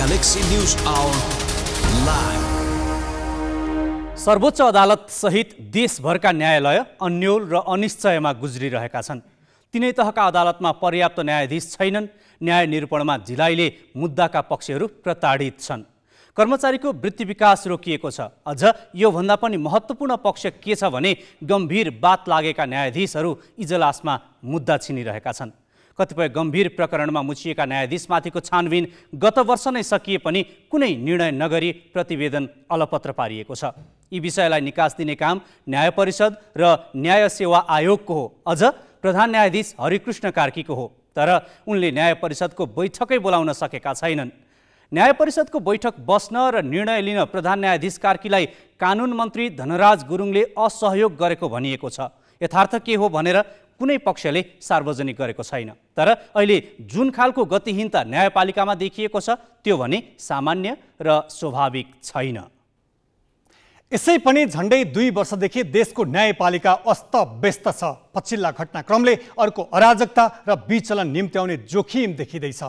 Galaxy News Hour live. सर्वोच्च अदालत सहित देशभरका न्यायालय अन्यल र अनिश्चयमा गुज्रिरहेका छन्। तीनै तहका अदालतमा पर्याप्त न्यायाधीश छैनन्। न्याय निरूपणमा ढिलाइले मुद्दाका पक्षहरू प्रताडित छन्। कर्मचारीको वृत्ति विकास रोकिएको छ। अझ यो भन्दा पनि महत्त्वपूर्ण पक्ष के छ भने गम्भीर बात लागेका न्यायाधीशहरू इजलासमा मुद्दा छिनिरहेका छन्। कतिपय गम्भीर प्रकरणमा मुछिएका न्यायाधीशमाथिको छानबिन गत वर्ष नै सकिए पनि कुनै निर्णय नगरी प्रतिवेदन अलपत्र पारिएको छ। यी विषयलाई निकास दिने काम न्याय परिषद र न्याय सेवा आयोगको हो। अझ प्रधान न्यायाधीश हरिकृष्ण कार्कीको हो। तर उनले न्याय परिषदको बैठकै बोलाउन सकेका छैनन्। न्याय परिषदको बैठक बस्न र निर्णय लिन प्रधान न्यायाधीश कार्कीलाई कानुन मन्त्री धनराज गुरुङले असहयोग गरेको भनिएको छ। यथार्थ के हो भनेर कुनै पक्षले सार्वजनिक गरेको छैन। तर अहिले जुन खालको गतिहीनता न्यायपालिकामा देखिएको छ त्यो भने सामान्य र स्वाभाविक छैन। यसै पनि झण्डै 2 वर्षदेखि देशको न्यायपालिका अस्तव्यस्त छ। पछिल्ला घटनाक्रमले अर्को अराजकता र विचलन निम्त्याउने जोखिम देखिँदैछ।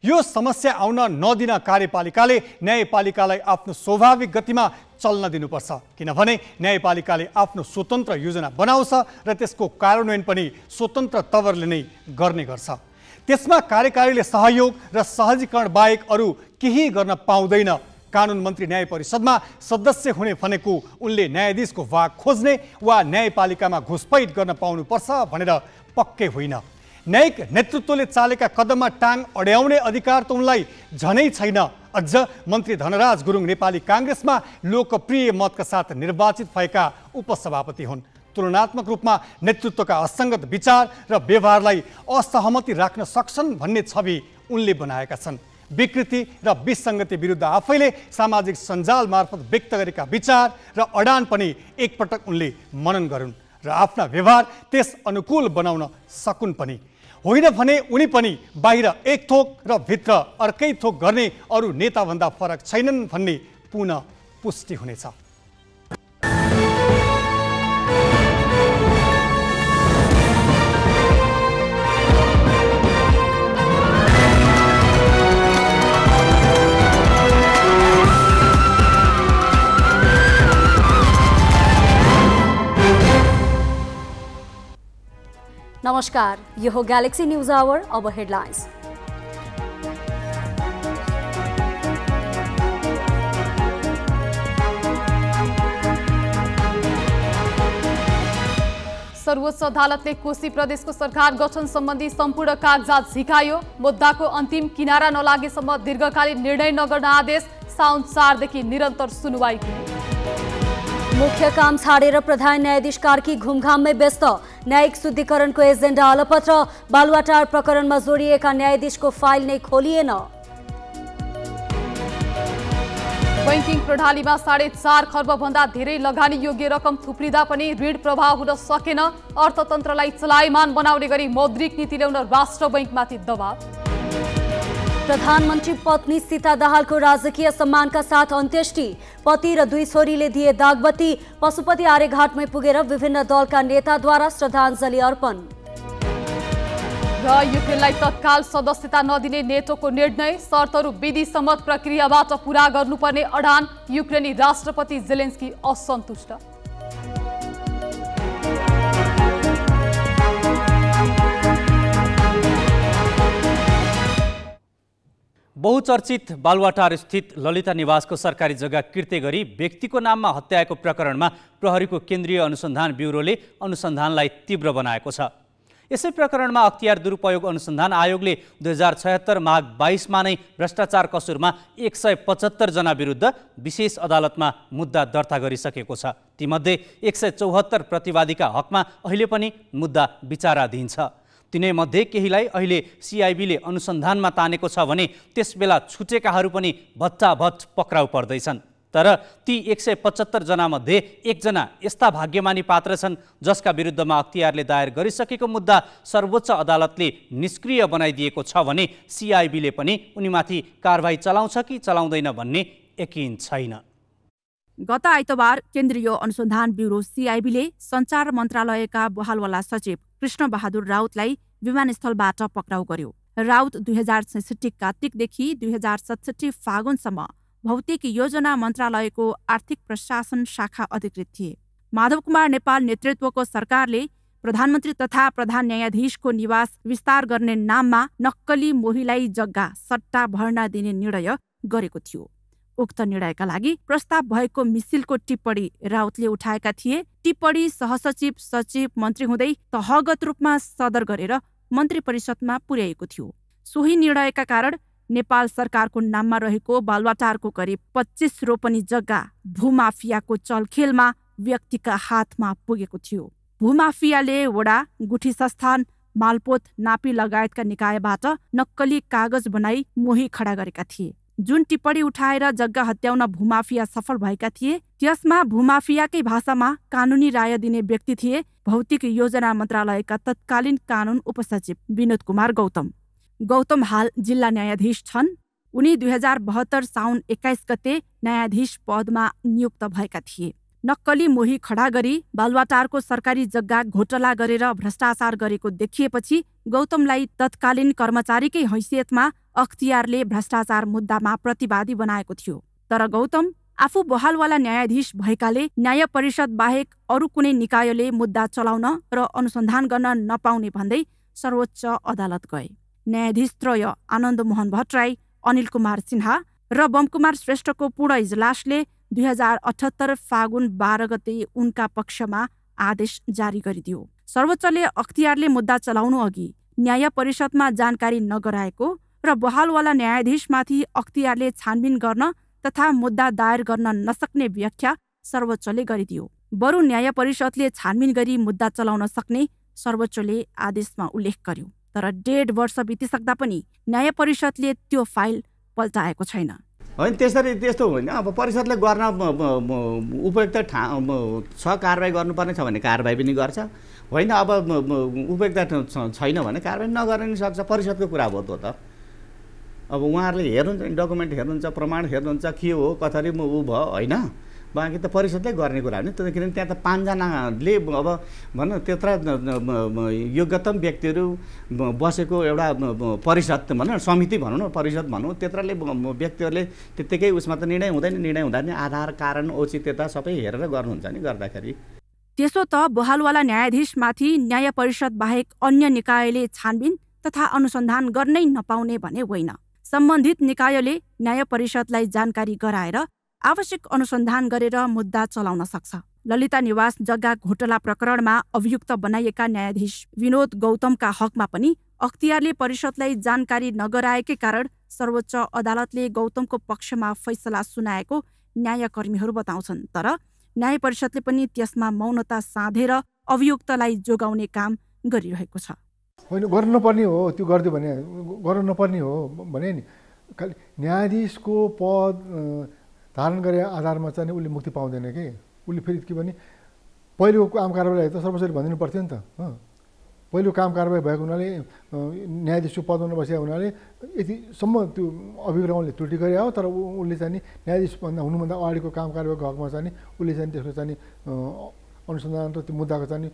यो समस्या आउन नदिन कार्यपालिकाले न्यायपालिकालाई आफ्नो स्वाभाविक गतिमा चल्न दिनुपर्छ। किनभने न्यायपालिकाले आफ्नो स्वतन्त्र योजना बनाउँछ र त्यसको कार्यान्वयन पनि स्वतन्त्र तवरले नै गर्ने गर्छ। त्यसमा कार्यकारीले सहयोग र सहजीकरण बाहेक अरू केही गर्न पाउँदैन। कानुन मन्त्री न्याय परिषदमा सदस्य हुने भनेको उनले न्यायाधीशको भाग खोज्ने वा न्यायपालिकामा घुसपैठ गर्न पाउनुपर्छ भनेर पक्कै होइन। न्यायिक नेतृत्वले चालेका कदममा टाङ अड्याउने अधिकार त उनलाई झनै छैन। अझ मन्त्री धनराज गुरुङ नेपाली काङ्ग्रेसमा लोकप्रिय मतका साथ निर्वाचित भएका उपसभापति हुन्। तुलनात्मक रूपमा नेतृत्वका असङ्गत विचार र व्यवहारलाई असहमति राख्न सक्छन् भन्ने छवि उनले बनाएका छन्। विकृति र विसङ्गति विरुद्ध आफैले सामाजिक सञ्जाल मार्फत व्यक्त गरेका विचार र अडान पनि एकपटक उनले मनन गरून् र आफ्ना व्यवहार त्यस अनुकूल बनाउन सकुन् पनि। होइन भने उनी पनि बाहिर एक थोक र भित्र अर्कै थोक गर्ने अरू नेताभन्दा फरक छैनन् भन्ने पुनः पुष्टि हुनेछ। नमस्कार, यो हो गैलेक्सी न्यूज आवर। अब हेडलाइंस। सर्वोच्च अदालतले कोशी प्रदेशको सरकार गठन सम्बन्धी सम्पूर्ण कागजात झिकायो। मुद्दाको अन्तिम किनारा नलागेसम्म दीर्घकालीन निर्णय नगर्न आदेश। साउन 4 देखि निरन्तर सुनवाई हुने। मुख्य काम छाडेर प्रधान न्यायाधीश कार्की घुमघाममै व्यस्त। न्यायिक शुद्धिकरणको एजेन्डा अलपत्र। बालुवाटार प्रकरणमा जोडिएका न्यायाधीशको फाइल नै खोलिएन। बैंकिङ प्रणालीमा 4.5 खर्ब भन्दा धेरै लगानी योग्य रकम थुप्रिँदा पनि ऋण प्रवाह हुन सकेन। अर्थतन्त्रलाई चलायमान बनाउने गरी मौद्रिक नीति ल्याउन राष्ट्र बैंकमाथि दबाव। प्रधानमन्त्री पत्नी सीता दाहालको राजकीय सम्मानका साथ अन्त्येष्टि। पति र 2 छोरीले दिए दागबत्ती। पशुपति आर्यघाटमै पुगेर विभिन्न दलका नेताद्वारा श्रद्धाञ्जली अर्पण। र युक्रेनलाई तत्काल सदस्यता नदिने नेटोको निर्णय। शर्तहरू विधि सम्मत प्रक्रियाबाट पूरा गर्नुपर्ने अडान। युक्रेनी राष्ट्रपति जेलेन्स्की असन्तुष्ट। बहुचर्चित बालुवाटार स्थित ललिता निवासको सरकारी जग्गा किर्ते गरी व्यक्तिको नाममा हत्याएको प्रकरणमा प्रहरीको केन्द्रीय अनुसन्धान ब्युरोले अनुसन्धानलाई तीव्र बनाएको छ। यसै प्रकरणमा अख्तियार दुरुपयोग अनुसन्धान आयोगले 2076 माघ 22मा नै भ्रष्टाचार कसुरमा 175 जना विरुद्ध विशेष अदालतमा मुद्दा दर्ता गरिसकेको छ। तीमध्ये 174 प्रतिवादीका हकमा अहिले पनि मुद्दा विचाराधीन छ। तिनैमध्ये केहीलाई अहिले सिआइबीले अनुसन्धानमा तानेको छ भने त्यसबेला छुटेकाहरू पनि भत्ताभत्त पक्राउ पर्दैछन्। तर ती 175 जनामध्ये 1 जना यस्ता भाग्यमानी पात्र छन् जसका विरुद्धमा अख्तियारले दायर गरिसकेको मुद्दा सर्वोच्च अदालतले निष्क्रिय बनाइदिएको छ भने सिआइबीले पनि उनीमाथि कारबाही चलाउँछ कि चलाउँदैन भन्ने यकिन छैन। गत आइतबार केन्द्रीय अनुसन्धान ब्युरो सिआइबीले सञ्चार मन्त्रालयका बहालवाला सचिव कृष्ण बहादुर राउतलाई विमानस्थलबाट पक्राउ गर्यो। राउत 2066 कार्तिकदेखि 2067 फागुनसम्म भौतिक योजना मन्त्रालयको आर्थिक प्रशासन शाखा अधिकृत थिए। माधव कुमार नेपाल नेतृत्वको सरकारले प्रधानमन्त्री तथा प्रधान न्यायाधीशको निवास विस्तार गर्ने नाममा नक्कली मोहीलाई जग्गा सट्टा भर्ना दिने निर्णय गरेको थियो। उक्त निर्णयका लागि प्रस्ताव भएको मिसिलको टिप्पणी राउतले उठाएका थिए। टिप्पणी सहसचिव, सचिव, मन्त्री हुँदै तहगत रूपमा सदर गरेर मन्त्री परिषदमा पुर्याएको थियो। सोही निर्णयका कारण नेपाल सरकारको नाममा रहेको बालुवाटारको करिब 25 रोपनी जग्गा भूमाफियाको चलखेलमा व्यक्तिका हातमा पुगेको थियो। भूमाफियाले वडा, गुठी संस्थान, मालपोत, नापी लगायतका निकायबाट नक्कली कागज बनाई मोही खडा गरेका थिए। जुन टिप्पणी उठाएर जग्गा हत्याउन भूमाफिया सफल भएका थिए त्यसमा भूमाफियाकै भाषामा कानुनी राय दिने व्यक्ति थिए भौतिक योजना मन्त्रालयका तत्कालीन कानुन उपसचिव विनोद कुमार गौतम। गौतम हाल जिल्ला न्यायाधीश छन्। उनी 2072 साउन 21 गते न्यायाधीश पदमा नियुक्त भएका थिए। नक्कली मोही खडा गरी बालुवाटारको सरकारी जग्गा घोटाला गरेर भ्रष्टाचार गरेको देखिएपछि गौतमलाई तत्कालीन कर्मचारीकै हैसियतमा अख्तियारले भ्रष्टाचार मुद्दामा प्रतिवादी बनाएको थियो। तर गौतम आफू बहालवाला न्यायाधीश भएकाले न्याय परिषद बाहेक अरू कुनै निकायले मुद्दा चलाउन र अनुसन्धान गर्न नपाउने भन्दै सर्वोच्च अदालत गए। न्यायाधीश त्रय आनन्द मोहन भट्टराई, अनिल कुमार सिन्हा र बमकुमार श्रेष्ठको पूर्ण इजलासले 2078 फागुन 12 गते उनका पक्षमा आदेश जारी गरिदियो। सर्वोच्चले अख्तियारले मुद्दा चलाउनु अघि न्याय परिषदमा जानकारी नगराएको र बहालवाला न्यायाधीशमाथि अख्तियारले छानबिन गर्न तथा मुद्दा दायर गर्न नसक्ने व्याख्या सर्वोच्चले गरिदियो। बरु न्याय परिषदले छानबिन गरी मुद्दा चलाउन सक्ने सर्वोच्चले आदेशमा उल्लेख गर्यो। तर 1.5 वर्ष बितिसक्दा पनि न्याय परिषदले त्यो फाइल पल्टाएको छैन। होइन, त्यस्तो होइन। अब परिषदले गर्न उपयुक्त छ, कारबाही गर्नुपर्ने छ भने कारबाही पनि गर्छ। होइन, अब उपयुक्त छैन भने कारबाही नगर्न नि सक्छ। परिषदको कुरा हो त। अब उहाँहरूले हेर्नुहुन्छ, डकुमेन्ट हेर्नुहुन्छ, प्रमाण हेर्नुहुन्छ, के हो कसरी ऊ भयो होइन। बाँकी त परिषदले गर्ने कुरा हो नि। किनभने त्यहाँ त 5 जनाले अब भनौँ त्यत्र योग्यतम व्यक्तिहरू बसेको एउटा परिषद भनौँ, समिति भनौँ न, परिषद भनौँ, त्यत्रले व्यक्तिहरूले त्यत्तिकै उसमा त निर्णय हुँदैन। निर्णय हुँदा नि आधार, कारण, औचित्यता सबै हेरेर गर्नुहुन्छ नि। गर्दाखेरि त्यसो त बहालवाला न्यायाधीशमाथि न्याय परिषद बाहेक अन्य निकायले छानबिन तथा अनुसन्धान गर्नै नपाउने भने होइन। सम्बन्धित निकायले न्याय परिषदलाई जानकारी गराएर आवश्यक अनुसन्धान गरेर मुद्दा चलाउन सक्छ। ललिता निवास जग्गा घोटाला प्रकरणमा अभियुक्त बनाइएका न्यायाधीश विनोद गौतमका हकमा पनि अख्तियारले परिषदलाई जानकारी नगराएकै कारण सर्वोच्च अदालतले गौतमको पक्षमा फैसला सुनाएको न्यायकर्मीहरू बताउँछन्। तर न्याय परिषदले पनि त्यसमा मौनता साधेर अभियुक्तलाई जोगाउने काम गरिरहेको छ। होइन, गर्नु नपर्ने हो, त्यो गरिदियो भने गर्नु नपर्ने हो भने नि। खालि न्यायाधीशको पद धारण गरे आधारमा चाहिँ उसले मुक्ति पाउँदैन कि। उसले फेरि के भने पहिलो काम कारबाही त सर्वोच्चले भनिदिनु पर्थ्यो नि त। पहिलो काम कारबाही भएको हुनाले न्यायाधीशको पदमा बसेको हुनाले यतिसम्म त्यो अभिक्रमले त्रुटि गरे हो। तर उसले चाहिँ न्यायाधीश हुनुभन्दा अगाडिको काम कारबाहीको हकमा चाहिँ उसले चाहिँ त्यसको चाहिँ अनुसन्धान र त्यो मुद्दाको चाहिँ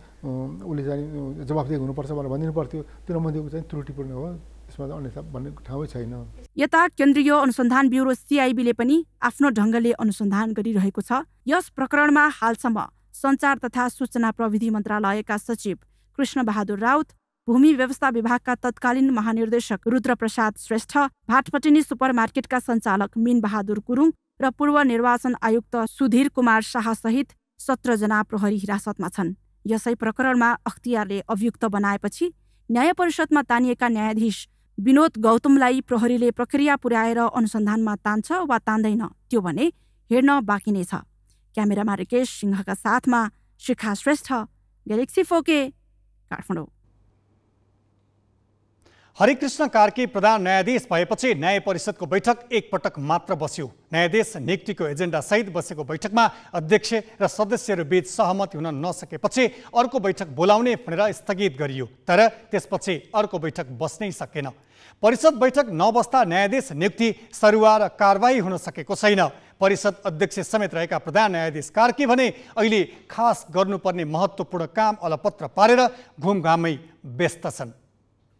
उसले चाहिँ जवाफदेही हुनुपर्छ भनेर भनिदिनु पर्थ्यो। त्यो नभनिदिएको चाहिँ त्रुटिपूर्ण हो। यसमा अन्यथा भन्ने ठाउँै छैन। यता केन्द्रीय अनुसन्धान ब्युरो CIB ले पनि आफ्नो ढङ्गले अनुसन्धान गरिरहेको छ। यस प्रकरणमा हालसम्म सञ्चार तथा सूचना प्रविधि मन्त्रालयका सचिव कृष्ण बहादुर राउत, भूमि व्यवस्था विभागका तत्कालीन महानिर्देशक रुद्रप्रसाद श्रेष्ठ, भाटपटिनी सुपरमार्केटका सञ्चालक मीन बहादुर गुरुङ र पूर्व निर्वाचन आयुक्त सुधीर कुमार शाह सहित 17 जना प्रहरी हिरासतमा छन्। यसै प्रकरणमा अख्तियारले अभियुक्त बनाएपछि न्याय परिषदमा तानिएका न्यायाधीश विनोद गौतमलाई प्रहरीले प्रक्रिया पुर्याएर अनुसन्धानमा तान्छ वा तान्दैन त्यो भने हेर्न बाँकी नै छ। क्यामेरामा रिकेश सिंहका साथमा शिखा श्रेष्ठ, ग्यालेक्सी 4K, काठमाडौँ। हरिकृष्ण कार्की प्रधान न्यायाधीश भएपछि न्याय परिषदको बैठक एकपटक मात्र बस्यो। न्यायाधीश नियुक्तिको एजेन्डा सहित बसेको बैठकमा अध्यक्ष र सदस्यहरू बीच सहमति हुन नसकेपछि अर्को बैठक बोलाउने भनेर स्थगित गरियो। तर त्यसपछि अर्को बैठक बस्नै सकेन। परिषद बैठक नबस्दा न्यायाधीश नियुक्ति, सरुवा र कारबाही हुन सकेको छैन। परिषद अध्यक्ष समेत रहेका प्रधान न्यायाधीश कार्की भने अहिले खास गर्नुपर्ने महत्त्वपूर्ण काम अलपत्र पारेर घुमघाममै व्यस्त छन्।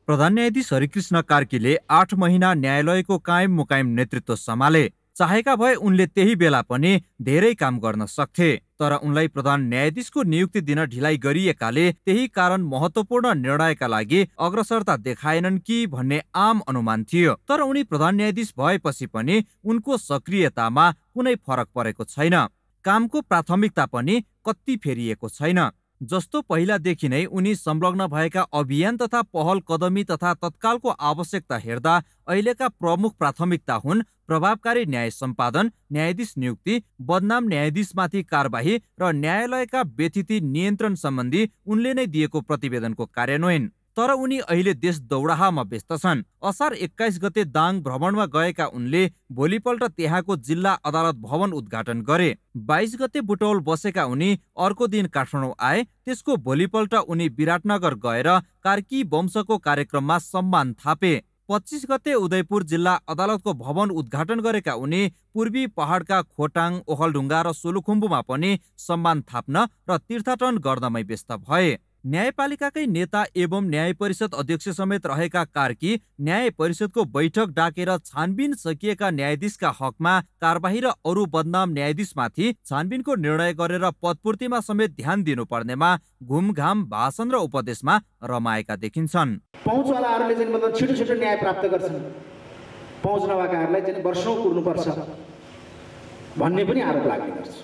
प्रधान न्यायाधीश हरिकृष्ण कार्कीले 8 महिना न्यायालयको कायम मुकायम नेतृत्व सम्हाले। चाहेका भए उनले त्यही बेला पनि धेरै काम गर्न सक्थे, तर उनलाई प्रधान न्यायाधीशको नियुक्ति दिन ढिलाइ गरिएकाले त्यही कारण महत्त्वपूर्ण निर्णयका लागि अग्रसरता देखाएनन् कि भन्ने आम अनुमान थियो। तर उनी प्रधान न्यायाधीश भएपछि पनि उनको सक्रियतामा कुनै फरक परेको छैन। कामको प्राथमिकता पनि कति फेरिएको छैन। जस्तो पहिलादेखि नै उनी संलग्न भएका अभियान तथा पहल कदमी तथा तत्कालको आवश्यकता हेर्दा अहिलेका प्रमुख प्राथमिकता हुन् प्रभावकारी न्याय सम्पादन, न्यायाधीश नियुक्ति, बदनाम न्यायाधीशमाथि कारबाही र न्यायालयका व्यथिति नियन्त्रण सम्बन्धी उनले नै दिएको प्रतिवेदनको कार्यान्वयन। तर उनी अहिले देश दौडाहामा व्यस्त छन्। असार 21 गते दाङ भ्रमणमा गएका उनले भोलिपल्ट त्यहाँको जिल्ला अदालत भवन उद्घाटन गरे। 22 गते बुटौल बसेका उनी अर्को दिन काठमाडौँ आए। त्यसको भोलिपल्ट उनी विराटनगर गएर कार्की वंशको कार्यक्रममा सम्मान थापे। 25 गते उदयपुर जिल्ला अदालतको भवन उद्घाटन गरेका उनी पूर्वी पहाडका खोटाङ, ओखलढुङ्गा र सोलुखुम्बुमा पनि सम्मान थाप्न र तीर्थाटन गर्नमै व्यस्त भए। न्यायपालिकाकै नेता एवं न्याय परिषद अध्यक्ष समेत रहेका कार्की न्याय परिषदको बैठक डाकेर छानबिन सकिएका न्यायाधीशका हकमा कारबाही र अरू बदनाम न्यायाधीशमाथि छानबिनको निर्णय गरेर पदपूर्तिमा समेत ध्यान दिनुपर्नेमा घुमघाम भाषण र उपदेशमा रमाएका देखिन्छन्। पहुँचवालाहरूले चाहिँ मतलब छिटो छिटो न्याय प्राप्त गर्छन्, पहुँच नभएकाहरूलाई चाहिँ वर्षौं कुर्नुपर्छ भन्ने पनि आरोप लाग्ने गर्छ।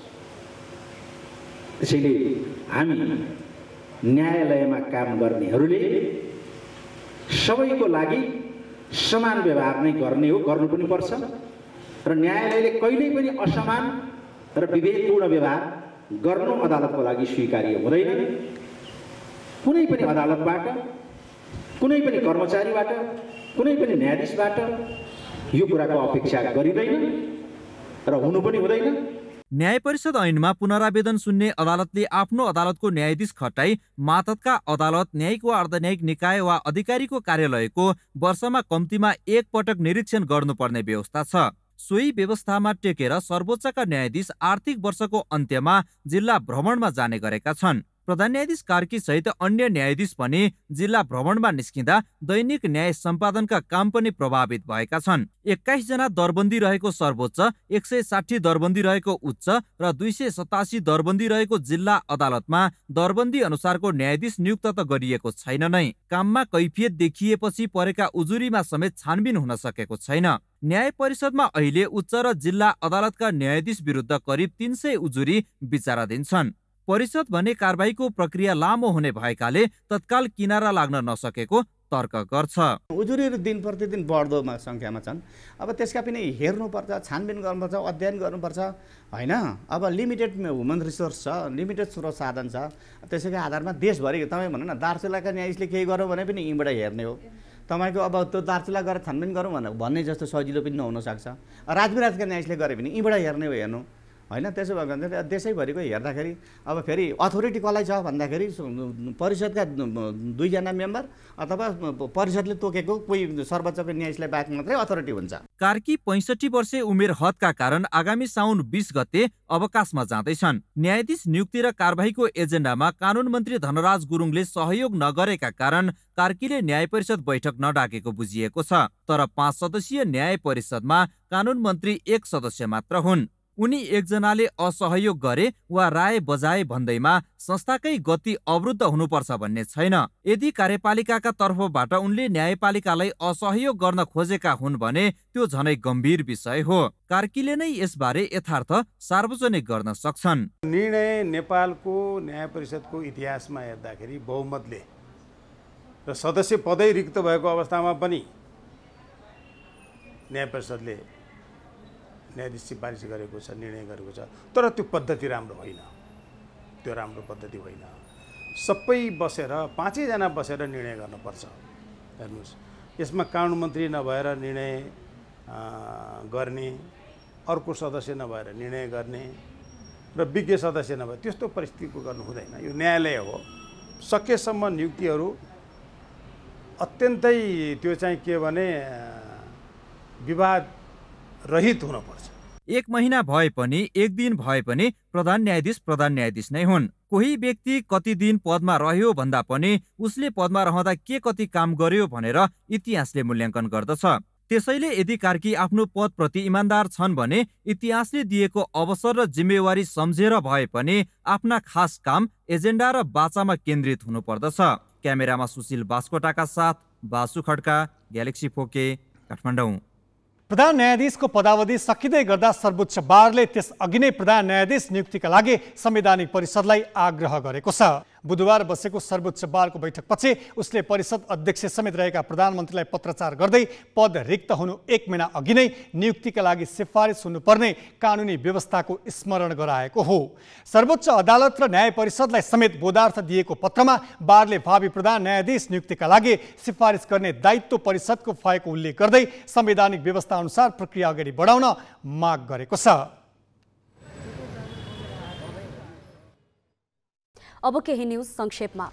त्यसैले हामी न्यायालयमा काम गर्नेहरूले सबैको लागि समान व्यवहार नै गर्ने हो, गर्नु पनि पर्छ र न्यायालयले कहिल्यै पनि असमान र विवेकपूर्ण व्यवहार गर्नु अदालतको लागि स्वीकार्य हुँदैन। कुनै पनि अदालतबाट, कुनै पनि कर्मचारीबाट, कुनै पनि न्यायाधीशबाट यो कुराको अपेक्षा गरिँदैन र हुनु पनि हुँदैन। न्याय परिषद ऐनमा पुनरावेदन सुन्ने अदालतले आफ्नो अदालतको न्यायाधीश खटाई मातहतका अदालत, न्यायिक वा अर्धन्यायिक निकाय वा अधिकारीको कार्यालयको वर्षमा कम्तीमा एक पटक निरीक्षण गर्नुपर्ने व्यवस्था छ। सोही व्यवस्थामा टेकेर सर्वोच्चका न्यायाधीश आर्थिक वर्षको अन्त्यमा जिल्ला भ्रमणमा जाने गरेका छन्। प्रधान न्यायाधीश कार्की सहित अन्य न्यायाधीश पनि जिल्ला भ्रमणमा निस्किँदा दैनिक न्याय सम्पादनका काम पनि प्रभावित भएका छन्। 21 जना दरबन्दी रहेको सर्वोच्च, 160 दरबन्दी रहेको उच्च र 287 दरबन्दी रहेको जिल्ला अदालतमा दरबन्दी अनुसारको न्यायाधीश नियुक्त त गरिएको छैन नै। काममा कैफियत देखिएपछि परेका उजुरीमा समेत छानबिन हुन सकेको छैन। न्याय परिषदमा अहिले उच्च र जिल्ला अदालतका न्यायाधीश विरुद्ध करिब 300 उजुरी विचाराधीन छन्। परिषद भने कारबाहीको प्रक्रिया लामो हुने भएकाले तत्काल किनारा लाग्न नसकेको तर्क गर्छ। उजुरीहरू दिन प्रतिदिन बढ्दोमा सङ्ख्यामा छन्। अब त्यसका पनि हेर्नुपर्छ, छानबिन गर्नुपर्छ, अध्ययन गर्नुपर्छ होइन। अब लिमिटेड ह्युमन रिसोर्स छ, लिमिटेड स्रोत साधन छ। त्यसैको आधारमा देशभरि तपाईँ भन्नु न दार्चुलाका न्यायाधीशले केही गर्यो भने पनि यहीँबाट हेर्ने हो। तपाईँको अब त्यो दार्चुला गएर छानबिन गरौँ भन्ने जस्तो सजिलो पनि नहुनसक्छ। राजविराजका न्यायाधीशले गरे पनि यहीँबाट हेर्ने हो हेर्नु होइन। त्यसो भयो भने देशैभरिको हेर्दाखेरि अब फेरि अथोरिटी कसलाई छ भन्दाखेरि परिषदका 2 जना मेम्बर अथवा परिषदले तोकेको कोही सर्वोच्चको न्यायाधीशलाई बाहेक मात्रै अथोरिटी हुन्छ। कार्की 65 वर्षे उमेर हदका कारण आगामी साउन 20 गते अवकाशमा जाँदैछन्। न्यायाधीश नियुक्ति र कारबाहीको एजेन्डामा कानुन मन्त्री धनराज गुरुङले सहयोग नगरेका कारण कार्कीले न्याय परिषद बैठक नडाकेको बुझिएको छ। तर 5 सदस्यीय न्याय परिषदमा कानुन मन्त्री 1 सदस्य मात्र हुन्। उनी एकजनाले असहयोग गरे वा राय बजाए भन्दैमा संस्थाकै गति अवरुद्ध हुनुपर्छ भन्ने छैन। यदि कार्यपालिकाका तर्फबाट उनले न्यायपालिकालाई असहयोग गर्न खोजेका हुन् भने त्यो झनै गम्भीर विषय हो। कार्कीले नै यसबारे यथार्थ सार्वजनिक गर्न सक्छन्। निर्णय नेपालको न्याय परिषदको इतिहासमा हेर्दाखेरि बहुमतले र सदस्य पदै रिक्त भएको अवस्थामा पनि न्याय परिषदले न्यायाधीश सिफारिस गरेको छ, निर्णय गरेको छ। तर त्यो पद्धति राम्रो होइन, त्यो राम्रो पद्धति होइन। सबै बसेर 5 जना बसेर निर्णय गर्नुपर्छ। हेर्नुहोस्, यसमा कानुन मन्त्री नभएर निर्णय गर्ने, अर्को सदस्य नभएर निर्णय गर्ने र विज्ञ सदस्य नभए त्यस्तो परिस्थितिको गर्नु हुँदैन। यो न्यायालय हो। सकेसम्म नियुक्तिहरू अत्यन्तै त्यो चाहिँ के भने विवाद रहित हुनुपर्छ। 1 महिना भए पनि 1 दिन भए पनि प्रधान न्यायाधीश नै हुन्। कोही व्यक्ति कति दिन पदमा रह्यो भन्दा पनि उसले पदमा रहँदा के कति काम गर्यो भनेर इतिहासले मूल्याङ्कन गर्दछ। त्यसैले यदि कार्की आफ्नो पदप्रति इमान्दार छन् भने इतिहासले दिएको अवसर र जिम्मेवारी सम्झेर भए पनि आफ्ना खास काम, एजेन्डा र बाचामा केन्द्रित हुनुपर्दछ। क्यामेरामा सुशील बास्कोटाका साथ बासु खड्का, ग्यालेक्सी 4K, काठमाडौँ। प्रधान न्यायाधीशको पदावधि सकिँदै गर्दा सर्वोच्च बारले त्यसअघि नै प्रधान न्यायाधीश नियुक्तिका लागि संवैधानिक परिषदलाई आग्रह गरेको छ। बुधबार बसेको सर्वोच्च बारको बैठकपछि उसले परिषद अध्यक्ष समेत रहेका प्रधानमन्त्रीलाई पत्रचार गर्दै पद रिक्त हुनु 1 महिना अघि नै नियुक्तिका लागि सिफारिस हुनुपर्ने कानुनी व्यवस्थाको स्मरण गराएको हो। सर्वोच्च अदालत र न्याय परिषदलाई समेत बोधार्थ दिएको पत्रमा बारले भावी प्रधान न्यायाधीश नियुक्तिका लागि सिफारिस गर्ने दायित्व परिषदको भएको उल्लेख गर्दै संवैधानिक व्यवस्था अनुसार प्रक्रिया अगाडि बढाउन माग गरेको छ। अब केही न्यूज संक्षेपमा।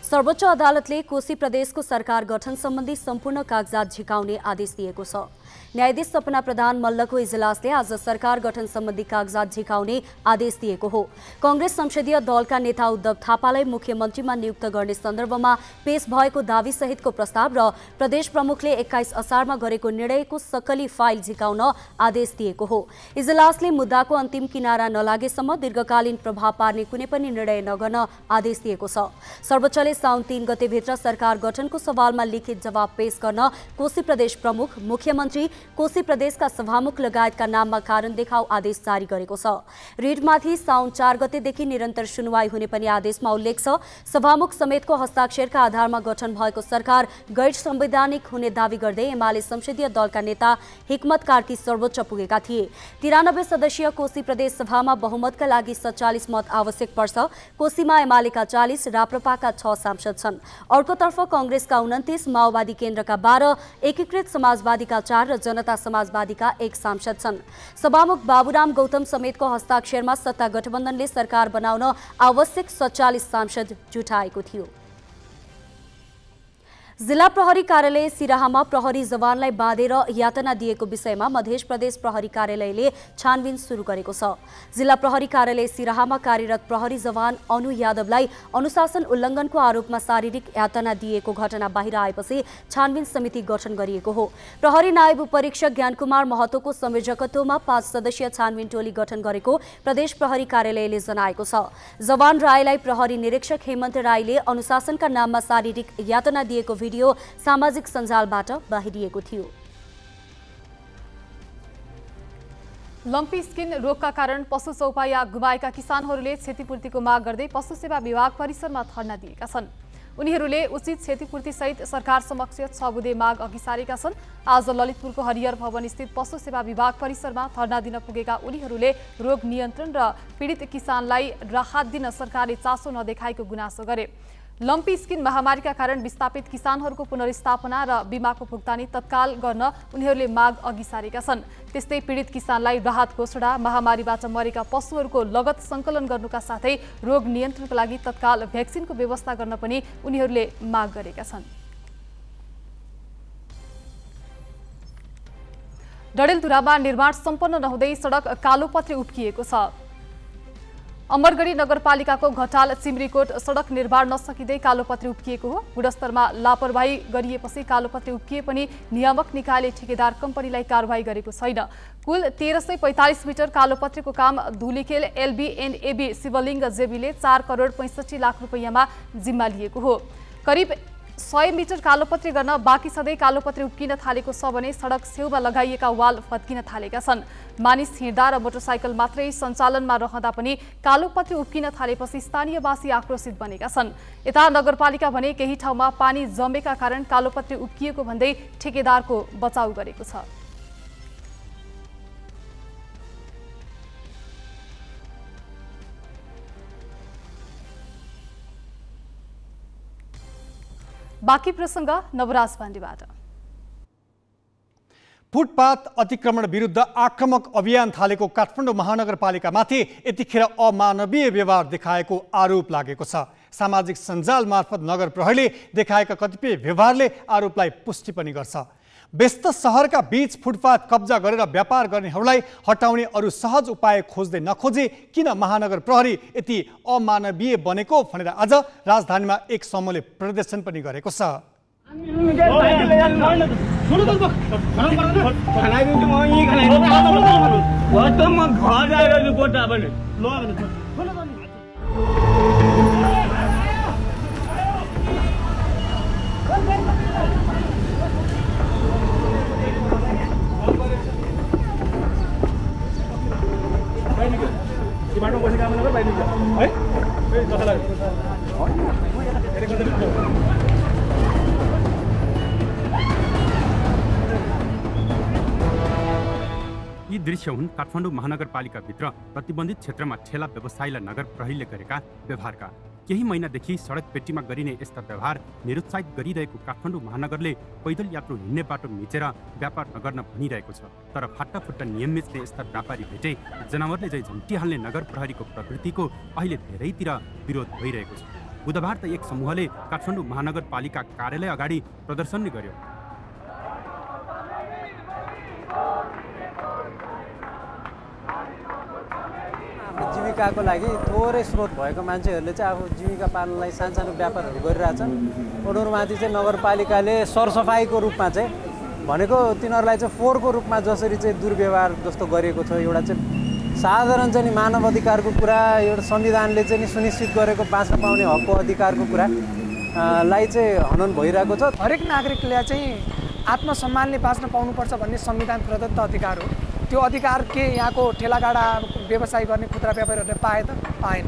सर्वोच्च अदालतले कोशी प्रदेशको सरकार गठन सम्बन्धी सम्पूर्ण कागजात झिकाउने आदेश दिएको छ। न्यायाधीश सपना प्रधान मल्लको इजलासले आज सरकार गठन सम्बन्धी कागजात झिकाउने आदेश दिएको हो। कांग्रेस संसदीय दलका नेता उद्धव थापालाई मुख्यमन्त्रीमा नियुक्त गर्ने सन्दर्भमा पेश भएको दावी सहितको प्रस्ताव र प्रदेश प्रमुखले 21 असारमा गरेको निर्णयको सक्कली फाइल झिकाउन आदेश दिएको हो। इजलासले मुद्दाको अन्तिम किनारा नलागेसम्म दीर्घकालीन प्रभाव पार्ने कुनै पनि निर्णय नगर्न आदेश दिएको छ। सर्वोच्चले साउन 3 गतेभित्र सरकार गठनको सवालमा लिखित जवाब पेश गर्न कोशी प्रदेश प्रमुख, मुख्यमन्त्री, कोशी प्रदेशका सभामुख लगायतका नाममा कारण देखाउ आदेश जारी गरेको छ। रिटमाथि साउन 4 गतेदेखि निरन्तर सुनवाई हुने पनि आदेशमा उल्लेख छ। सभामुख समेतको हस्ताक्षरका आधारमा गठन भएको सरकार गैर संवैधानिक हुने दावी गर्दै एमाले संसदीय दलका नेता हिक्मत कार्की सर्वोच्च पुगेका थिए। 93 सदस्यीय कोशी प्रदेश सभामा बहुमतका लागि 47 मत आवश्यक पर्छ। कोशीमा एमालेका 40, राप्रपाका 6 सांसद छन्। अर्कोतर्फ कांग्रेसका 29, माओवादी केन्द्रका 12, एकीकृत समाजवादीका 4 र जनता समाजवादीका 1 सांसद छन्। सभामुख बाबुराम गौतम समेतको हस्ताक्षरमा सत्ता गठबन्धनले सरकार बनाउन आवश्यक 47 सांसद जुटाएको थियो। जिल्ला प्रहरी कार्यालय सिराहामा प्रहरी जवानलाई बाँधेर यातना दिएको विषयमा मध्य प्रदेश प्रहरी कार्यालयले छानबिन सुरु गरेको छ। जिल्ला प्रहरी कार्यालय सिराहामा कार्यरत प्रहरी जवान अनु यादवलाई अनुशासन उल्लङ्घनको आरोपमा शारीरिक यातना दिएको घटना बाहिर आएपछि छानबिन समिति गठन गरिएको हो। प्रहरी नायब उपरीक्षक ज्ञानकुमार महतोको संयोजकत्वमा 5 सदस्यीय छानबिन टोली गठन गरेको प्रदेश प्रहरी कार्यालयले जनाएको छ। जवान राईलाई प्रहरी निरीक्षक हेमन्त राईले अनुशासनका नाममा शारीरिक यातना दिएको भिडियो सामाजिक सञ्जालबाट बाहिरिएको थियो। लम्पी स्किन रोगका कारण पशु चौपाया गुमाएका किसानहरूले क्षतिपूर्तिको माग गर्दै पशु सेवा विभाग परिसरमा धरना दिएका छन्। उनीहरूले उचित क्षतिपूर्ति सहित सरकार समक्ष 6 बुँदे माग अघि सारेका छन्। आज ललितपुरको हरिहर भवन स्थित पशु सेवा विभाग परिसरमा धरना दिन पुगेका उनीहरूले रोग नियन्त्रण र पीडित किसानलाई राहत दिन सरकारले चासो नदेखाएको गुनासो गरे। लम्पी स्किन महामारीका कारण विस्थापित किसानहरूको पुनर्स्थापना र बिमाको भुक्तानी तत्काल गर्न उनीहरूले माग अघि सारेका छन्। त्यस्तै पीडित किसानलाई राहत घोषणा, महामारीबाट मरेका पशुहरूको लगत सङ्कलन गर्नुका साथै रोग नियन्त्रणका लागि तत्काल भ्याक्सिनको व्यवस्था गर्न पनि उनीहरूले माग गरेका छन्। डडेलधुरामा निर्माण सम्पन्न नहुँदै सडक कालोपत्रे उप्किएको छ। अमरगढी नगरपालिकाको घटाल चिम्रीकोट सडक निर्माण नसकिँदै कालोपत्रे उप्किएको हो। गुणस्तरमा लापरवाही गरिएपछि कालोपत्रे उप्किए पनि नियामक निकायले ठेकेदार कम्पनीलाई कारवाही गरेको छैन। कुल 1345 मिटर कालोपत्रेको काम धुलिखेल LB&AB शिवलिङ्ग जेबीले 4 करोड 65 लाख रुपैयाँमा जिम्मा लिएको हो। करिब 100 मिटर कालोपत्रे गर्न बाँकी सधैँ कालोपत्रे उप्किन थालेको छ भने सडक छेउमा लगाइएका वाल फत्किन थालेका छन्। मानिस हिँड्दा र मोटरसाइकल मात्रै सञ्चालनमा रहँदा पनि कालोपत्रे उप्किन थालेपछि स्थानीयवासी आक्रोशित बनेका छन्। यता नगरपालिका भने केही ठाउँमा पानी जमेका कारण कालोपत्रे उप्किएको भन्दै ठेकेदारको बचाउ गरेको छ। बाँकी प्रसङ्ग नवराज पाण्डेबाट। फुटपाथ अतिक्रमण विरुद्ध आक्रामक अभियान थालेको काठमाडौँ महानगरपालिकामाथि यतिखेर अमानवीय व्यवहार देखाएको आरोप लागेको छ। सामाजिक सञ्जाल मार्फत नगर प्रहरीले देखाएका कतिपय व्यवहारले आरोपलाई पुष्टि पनि गर्छ। व्यस्त सहरका बीच फुटपाथ कब्जा गरेर व्यापार गर्नेहरूलाई हटाउने अरू सहज उपाय खोज्दै नखोजे किन महानगर प्रहरी यति अमानवीय बनेको भनेर आज राजधानीमा एक समूहले प्रदर्शन पनि गरेको छ। यी दृश्य हुन् काठमाडौँ महानगरपालिकाभित्र प्रतिबन्धित क्षेत्रमा ठेला व्यवसायीलाई नगर प्रहरीले गरेका व्यवहारका। केही महिनादेखि सडक पेटीमा गरिने यस्ता व्यवहार निरुत्साहित गरिरहेको काठमाडौँ महानगरले पैदल यात्रु हिँड्ने बाटो मिचेर व्यापार नगर्न भनिरहेको छ। तर फाटाफुट्टा नियम मिच्ने यस्ता व्यापारी भेटे जनावरले झै झम्टिहाल्ने नगर प्रहरीको प्रवृत्तिको अहिले धेरैतिर विरोध भइरहेको छ। बुधबार त एक समूहले काठमाडौँ महानगरपालिका कार्यालय अगाडि प्रदर्शन गर्यो। जीविकाको लागि थोरै स्रोत भएको मान्छेहरूले चाहिँ अब जीविका पालनलाई सानसानो व्यापारहरू गरिरहेछन्। उनीहरूमाथि चाहिँ नगरपालिकाले सरसफाइको रूपमा चाहिँ भनेको तिनीहरूलाई चाहिँ फोहोरको रूपमा जसरी चाहिँ दुर्व्यवहार जस्तो गरिएको छ, एउटा चाहिँ साधारण चाहिँ नि मानव अधिकारको कुरा, एउटा संविधानले चाहिँ नि सुनिश्चित गरेको बाँच्न पाउने हकको अधिकारको कुरा लाई चाहिँ हनन भइरहेको छ। हरेक नागरिकले चाहिँ आत्मसम्मानले बाँच्न पाउनुपर्छ भन्ने संविधान प्रदत्त अधिकार हो। त्यो अधिकार के यहाँको ठेलागाडा व्यवसाय गर्ने खुद्रा व्यापारीहरूले पाए त पाएन।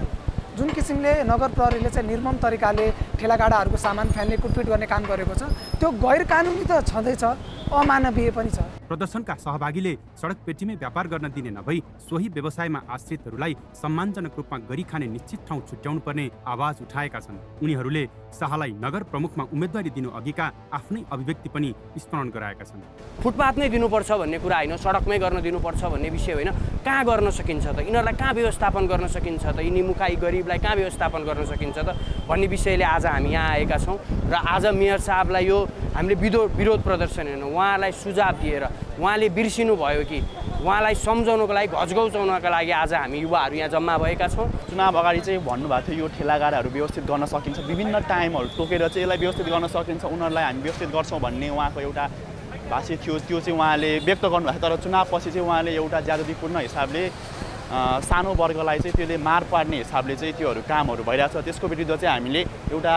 जुन किसिमले नगर प्रहरीले चाहिँ निर्मम तरिकाले ठेलागाडाहरूको सामान फ्याल्ने कुटपिट गर्ने काम गरेको छ त्यो गैर कानुनी त छँदैछ, अमानवीय पनि छ। प्रदर्शनका सहभागीले सडक पेटीमै व्यापार गर्न दिने नभई सोही व्यवसायमा आश्रितहरूलाई सम्मानजनक रूपमा गरी खाने निश्चित ठाउँ छुट्याउनु पर्ने आवाज उठाएका छन्। उनीहरूले शाहलाई नगर प्रमुखमा उम्मेदवारी दिनु अघिका आफ्नै अभिव्यक्ति पनि स्मरण गराएका छन्। फुटपाथ नै दिनुपर्छ भन्ने कुरा होइन, सडकमै गर्न दिनुपर्छ भन्ने विषय होइन। कहाँ गर्न सकिन्छ त, यिनीहरूलाई कहाँ व्यवस्थापन गर्न सकिन्छ त, यिनी मुखाई गरिबलाई कहाँ व्यवस्थापन गर्न सकिन्छ त भन्ने विषयले आज हामी यहाँ आएका छौँ। र आज मेयर साहबलाई यो हामीले विरोध प्रदर्शन हेर्नु, उहाँलाई सुझाव दिएर उहाँले बिर्सिनु भयो कि उहाँलाई सम्झाउनको लागि, घचघचाउनको लागि आज हामी युवाहरू यहाँ जम्मा भएका छौँ। चुनाव अगाडि चाहिँ भन्नुभएको थियो यो ठेलागाडाहरू व्यवस्थित गर्न सकिन्छ, विभिन्न टाइमहरू तोकेर चाहिँ यसलाई व्यवस्थित गर्न सकिन्छ, उनीहरूलाई हामी व्यवस्थित गर्छौँ भन्ने उहाँको एउटा भाष्य थियो। त्यो चाहिँ उहाँले व्यक्त गर्नुभएको, तर चुनावपछि चाहिँ उहाँले एउटा ज्यादतीपूर्ण हिसाबले सानो वर्गलाई चाहिँ त्यसले मार पार्ने हिसाबले चाहिँ त्योहरू कामहरू भइरहेछ। त्यसको विरुद्ध चाहिँ हामीले एउटा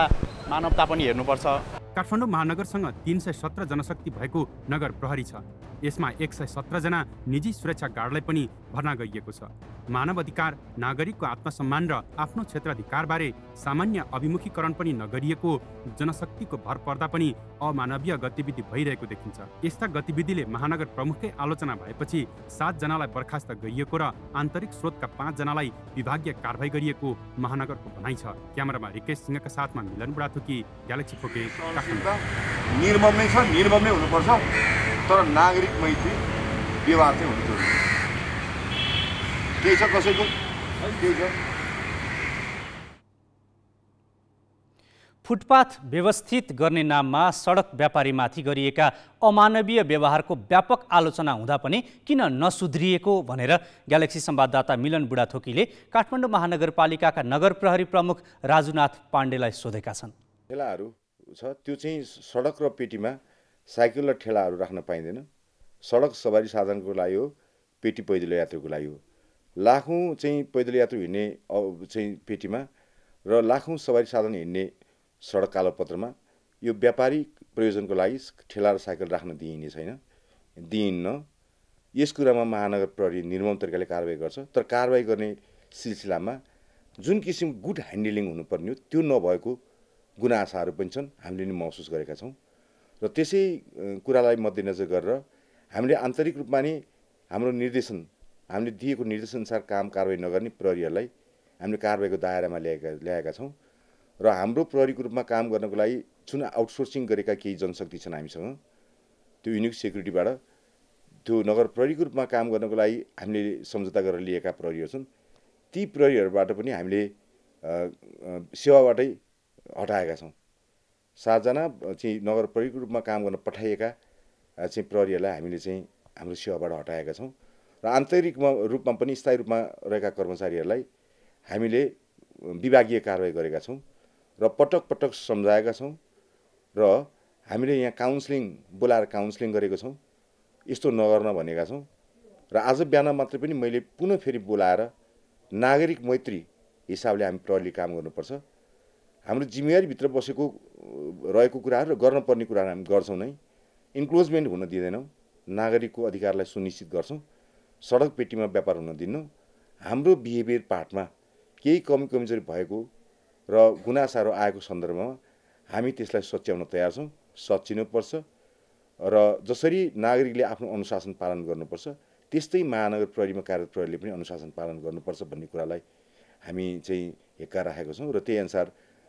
मानवता पनि हेर्नुपर्छ। काठमाडौँ महानगरसँग 317 जनशक्ति भएको नगर प्रहरी छ। यसमा 117 जना निजी सुरक्षा गार्डलाई पनि भर्ना गरिएको छ। मानव अधिकार, नागरिकको आत्मसम्मान र आफ्नो क्षेत्राधिकारबारे सामान्य अभिमुखीकरण पनि नगरिएको जनशक्तिको भर पर्दा पनि अमानवीय गतिविधि भइरहेको देखिन्छ। यस्ता गतिविधिले महानगर प्रमुखकै आलोचना भएपछि 7 जनालाई बर्खास्त गरिएको र आन्तरिक स्रोतका 5 जनालाई विभागीय कारबाही गरिएको महानगरको भनाइ छ। क्यामेरामा रिकेश सिंहका साथमा मिलन बुढाथोकी, ग्यालेक्सी फोके। निर्मम नै छ, निर्मम नै हुनुपर्छ, तर नागरिक मैत्री व्यवहार चाहिँ हुनु जरुरी। केही छ कसैको केही छ। फुटपाथ व्यवस्थित गर्ने नाममा सडक व्यापारीमाथि गरिएका अमानवीय व्यवहारको व्यापक आलोचना हुँदा पनि किन नसुध्रिएको भनेर ग्यालेक्सी संवाददाता मिलन बुढाथोकीले काठमाडौँ महानगरपालिकाका नगर प्रहरी प्रमुख राजुनाथ पाण्डेलाई सोधेका छन्। ठेलाहरू छ त्यो चाहिँ सडक र पेटीमा साइकल र ठेलाहरू राख्न पाइँदैन। सडक सवारी साधनको लागि हो, पेटी पैदल यात्रुको लागि हो। लाखौँ चाहिँ पैदल यात्रु हिँड्ने चाहिँ पेटीमा र लाखौँ सवारी साधन हिँड्ने सडक कालोपत्रमा यो व्यापारिक प्रयोजनको लागि ठेला र साइकल राख्न दिइने छैन, दिइन्न। यस कुरामा महानगर प्रहरी निर्मम तरिकाले कारबाही गर्छ, तर कारबाही गर्ने सिलसिलामा जुन किसिमको गुड ह्यान्डलिङ हुनुपर्ने हो त्यो नभएको गुनासाहरू पनि छन्, हामीले नि महसुस गरेका छौँ। र त्यसै कुरालाई मध्यनजर गरेर हामीले आन्तरिक रूपमा नै हाम्रो निर्देशन, हामीले दिएको निर्देशनअनुसार काम कारबाही नगर्ने प्रहरीहरूलाई हामीले कारबाहीको दायरामा ल्याएका छौँ। र हाम्रो प्रहरीको रूपमा काम गर्नको लागि जुन आउटसोर्सिङ गरेका केही जनशक्ति छन् हामीसँग, त्यो युनिक सेक्युरिटीबाट त्यो नगर प्रहरीको रूपमा काम गर्नको लागि हामीले सम्झौता गरेर लिएका प्रहरीहरू छन्। ती प्रहरीहरूबाट पनि हामीले सेवाबाटै हटाएका छौँ। 7 जना चाहिँ नगर प्रहरीको रूपमा काम गर्न पठाइएका चाहिँ प्रहरीहरूलाई हामीले चाहिँ हाम्रो सेवाबाट हटाएका छौँ र आन्तरिक रूपमा पनि स्थायी रूपमा रहेका कर्मचारीहरूलाई हामीले विभागीय कारबाही गरेका छौँ र पटक पटक सम्झाएका छौँ र हामीले यहाँ काउन्सिलिङ बोलाएर काउन्सिलिङ गरेको छौँ, यस्तो नगर्न भनेका छौँ र आज बिहान मात्रै पनि मैले पुनः फेरि बोलाएर नागरिक मैत्री हिसाबले हामी प्रहरीले काम गर्नुपर्छ, हाम्रो जिम्मेवारीभित्र बसेको रहेको कुराहरू र गर्नुपर्ने कुराहरू हामी गर्छौँ नै, इन्क्लोजमेन्ट हुन दिँदैनौँ, नागरिकको अधिकारलाई सुनिश्चित गर्छौँ, सडक पेटीमा व्यापार हुन दिन्नौँ, हाम्रो बिहेभियर पार्टमा केही कमजोरी भएको र गुनासाहरू आएको सन्दर्भमा हामी त्यसलाई सच्याउन तयार छौँ, सच्चिनुपर्छ र जसरी नागरिकले आफ्नो अनुशासन पालन गर्नुपर्छ त्यस्तै महानगर प्रहरीमा कार्यरत प्रहरीले पनि अनुशासन पालन गर्नुपर्छ भन्ने कुरालाई हामी चाहिँ हेक्का राखेको छौँ र त्यही अनुसार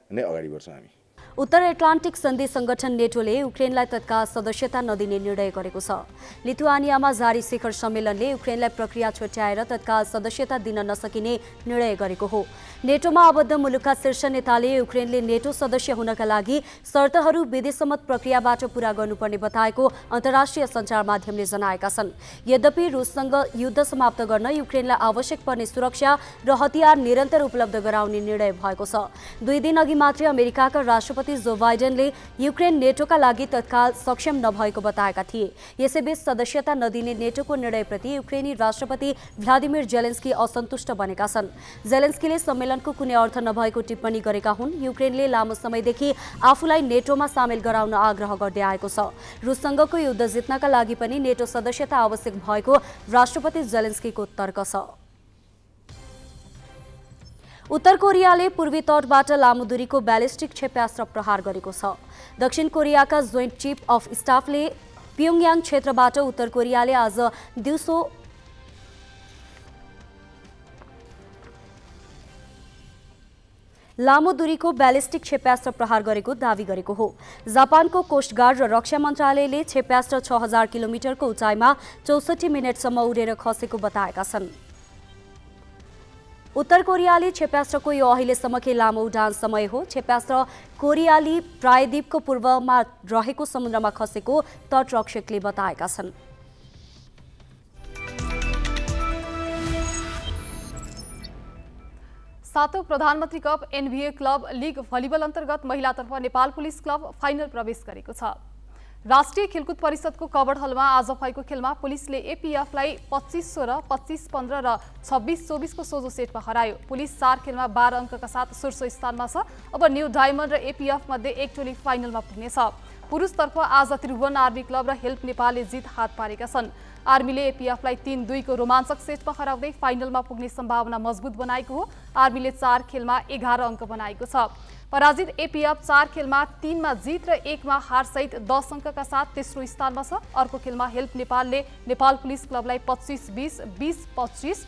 नै अगाडि बढ्छौँ हामी। उत्तर एटलान्टिक सन्धि संगठन नेटोले युक्रेनलाई तत्काल सदस्यता नदिने निर्णय गरेको छ। लिथुआनियामा जारी शिखर सम्मेलनले युक्रेनलाई प्रक्रिया छुट्याएर तत्काल सदस्यता दिन नसकिने निर्णय गरेको हो। नेटोमा आबद्ध मुलुकका शीर्ष नेताले युक्रेनले नेटो सदस्य हुनका लागि शर्तहरू विधिसम्मत प्रक्रियाबाट पूरा गर्नुपर्ने बताएको अन्तर्राष्ट्रिय सञ्चार माध्यमले जनाएका छन्। यद्यपि रुससँग युद्ध समाप्त गर्न युक्रेनलाई आवश्यक पर्ने सुरक्षा र हतियार निरन्तर उपलब्ध गराउने निर्णय भएको छ। 2 दिन अघि मात्रै अमेरिकाका राष्ट्रपति जो बाइडेनले युक्रेन नेटोका लागि तत्काल सक्षम नभएको बताएका थिए। यसैबीच सदस्यता नदिने नेटोको निर्णयप्रति युक्रेनी राष्ट्रपति भ्लादिमिर जेलेन्स्की असन्तुष्ट बनेका छन्। जेलेन्स्कीले सम्मेलनको कुनै अर्थ नभएको टिप्पणी गरेका हुन्। युक्रेनले लामो समयदेखि आफूलाई नेटोमा सामेल गराउन आग्रह गर्दै आएको छ। रुससँगको युद्ध जित्नका लागि पनि नेटो सदस्यता आवश्यक भएको राष्ट्रपति जेलेन्स्कीको तर्क छ। उत्तर कोरियाले पूर्वी तटबाट लामो दूरीको ब्यालिस्टिक क्षेप्यास्त्र प्रहार गरेको छ। दक्षिण कोरियाका जोइन्ट चिफ अफ स्टाफले प्योङयाङ क्षेत्रबाट उत्तर कोरियाले आज दिउँसो लामो दूरीको ब्यालिस्टिक क्षेप्यास्त्र प्रहार गरेको दावी गरेको हो। जापानको कोस्ट गार्ड र रक्षा मन्त्रालयले क्षेप्यास्त्र 6000 किलोमिटरको उचाइमा 64 मिनटसम्म उडेर खसेको बताएका छन्। उत्तर कोरियाली क्षेप्यास्त्रको यो अहिलेसम्मकै लामो उडान समय हो। क्षेप्यास्त्र कोरियाली प्रायद्वीपको पूर्वमा रहेको समुद्रमा खसेको तटरक्षकले बताएका छन्। सातौं प्रधानमन्त्री cup NBA club league volleyball अन्तर्गत महिलातर्फ नेपाल पुलिस क्लब फाइनल प्रवेश गरेको छ। राष्ट्रिय खेलकुद परिषदको कबड हलमा आज भएको खेलमा पुलिसले एपीएफलाई 25-16, 25-15 र 26-24 को सोझो सेटमा हरायो। पुलिस 4 खेलमा 12 अङ्कका साथ शीर्ष स्थानमा छ। अब न्यू डायमन्ड र एपीएफ मध्ये एक टोली फाइनलमा पुग्नेछ। पुरुषतर्फ आज त्रिभुवन आर्मी क्लब र हेल्प नेपालले जित हात पारेका छन्। आर्मीले एपीएफलाई 3-2 को रोमाञ्चक सेटमा हराउँदै फाइनलमा पुग्ने सम्भावना मजबुत बनाएको हो। आर्मीले 4 खेलमा 11 अङ्क बनाएको छ। पराजित एपीएफ 4 खेलमा 3 मा जित र 1 मा हार सहित 10 अङ्कका साथ तेस्रो स्थानमा छ। अर्को खेलमा हेल्प नेपालले नेपाल पुलिस क्लबलाई 25-20, 20-25,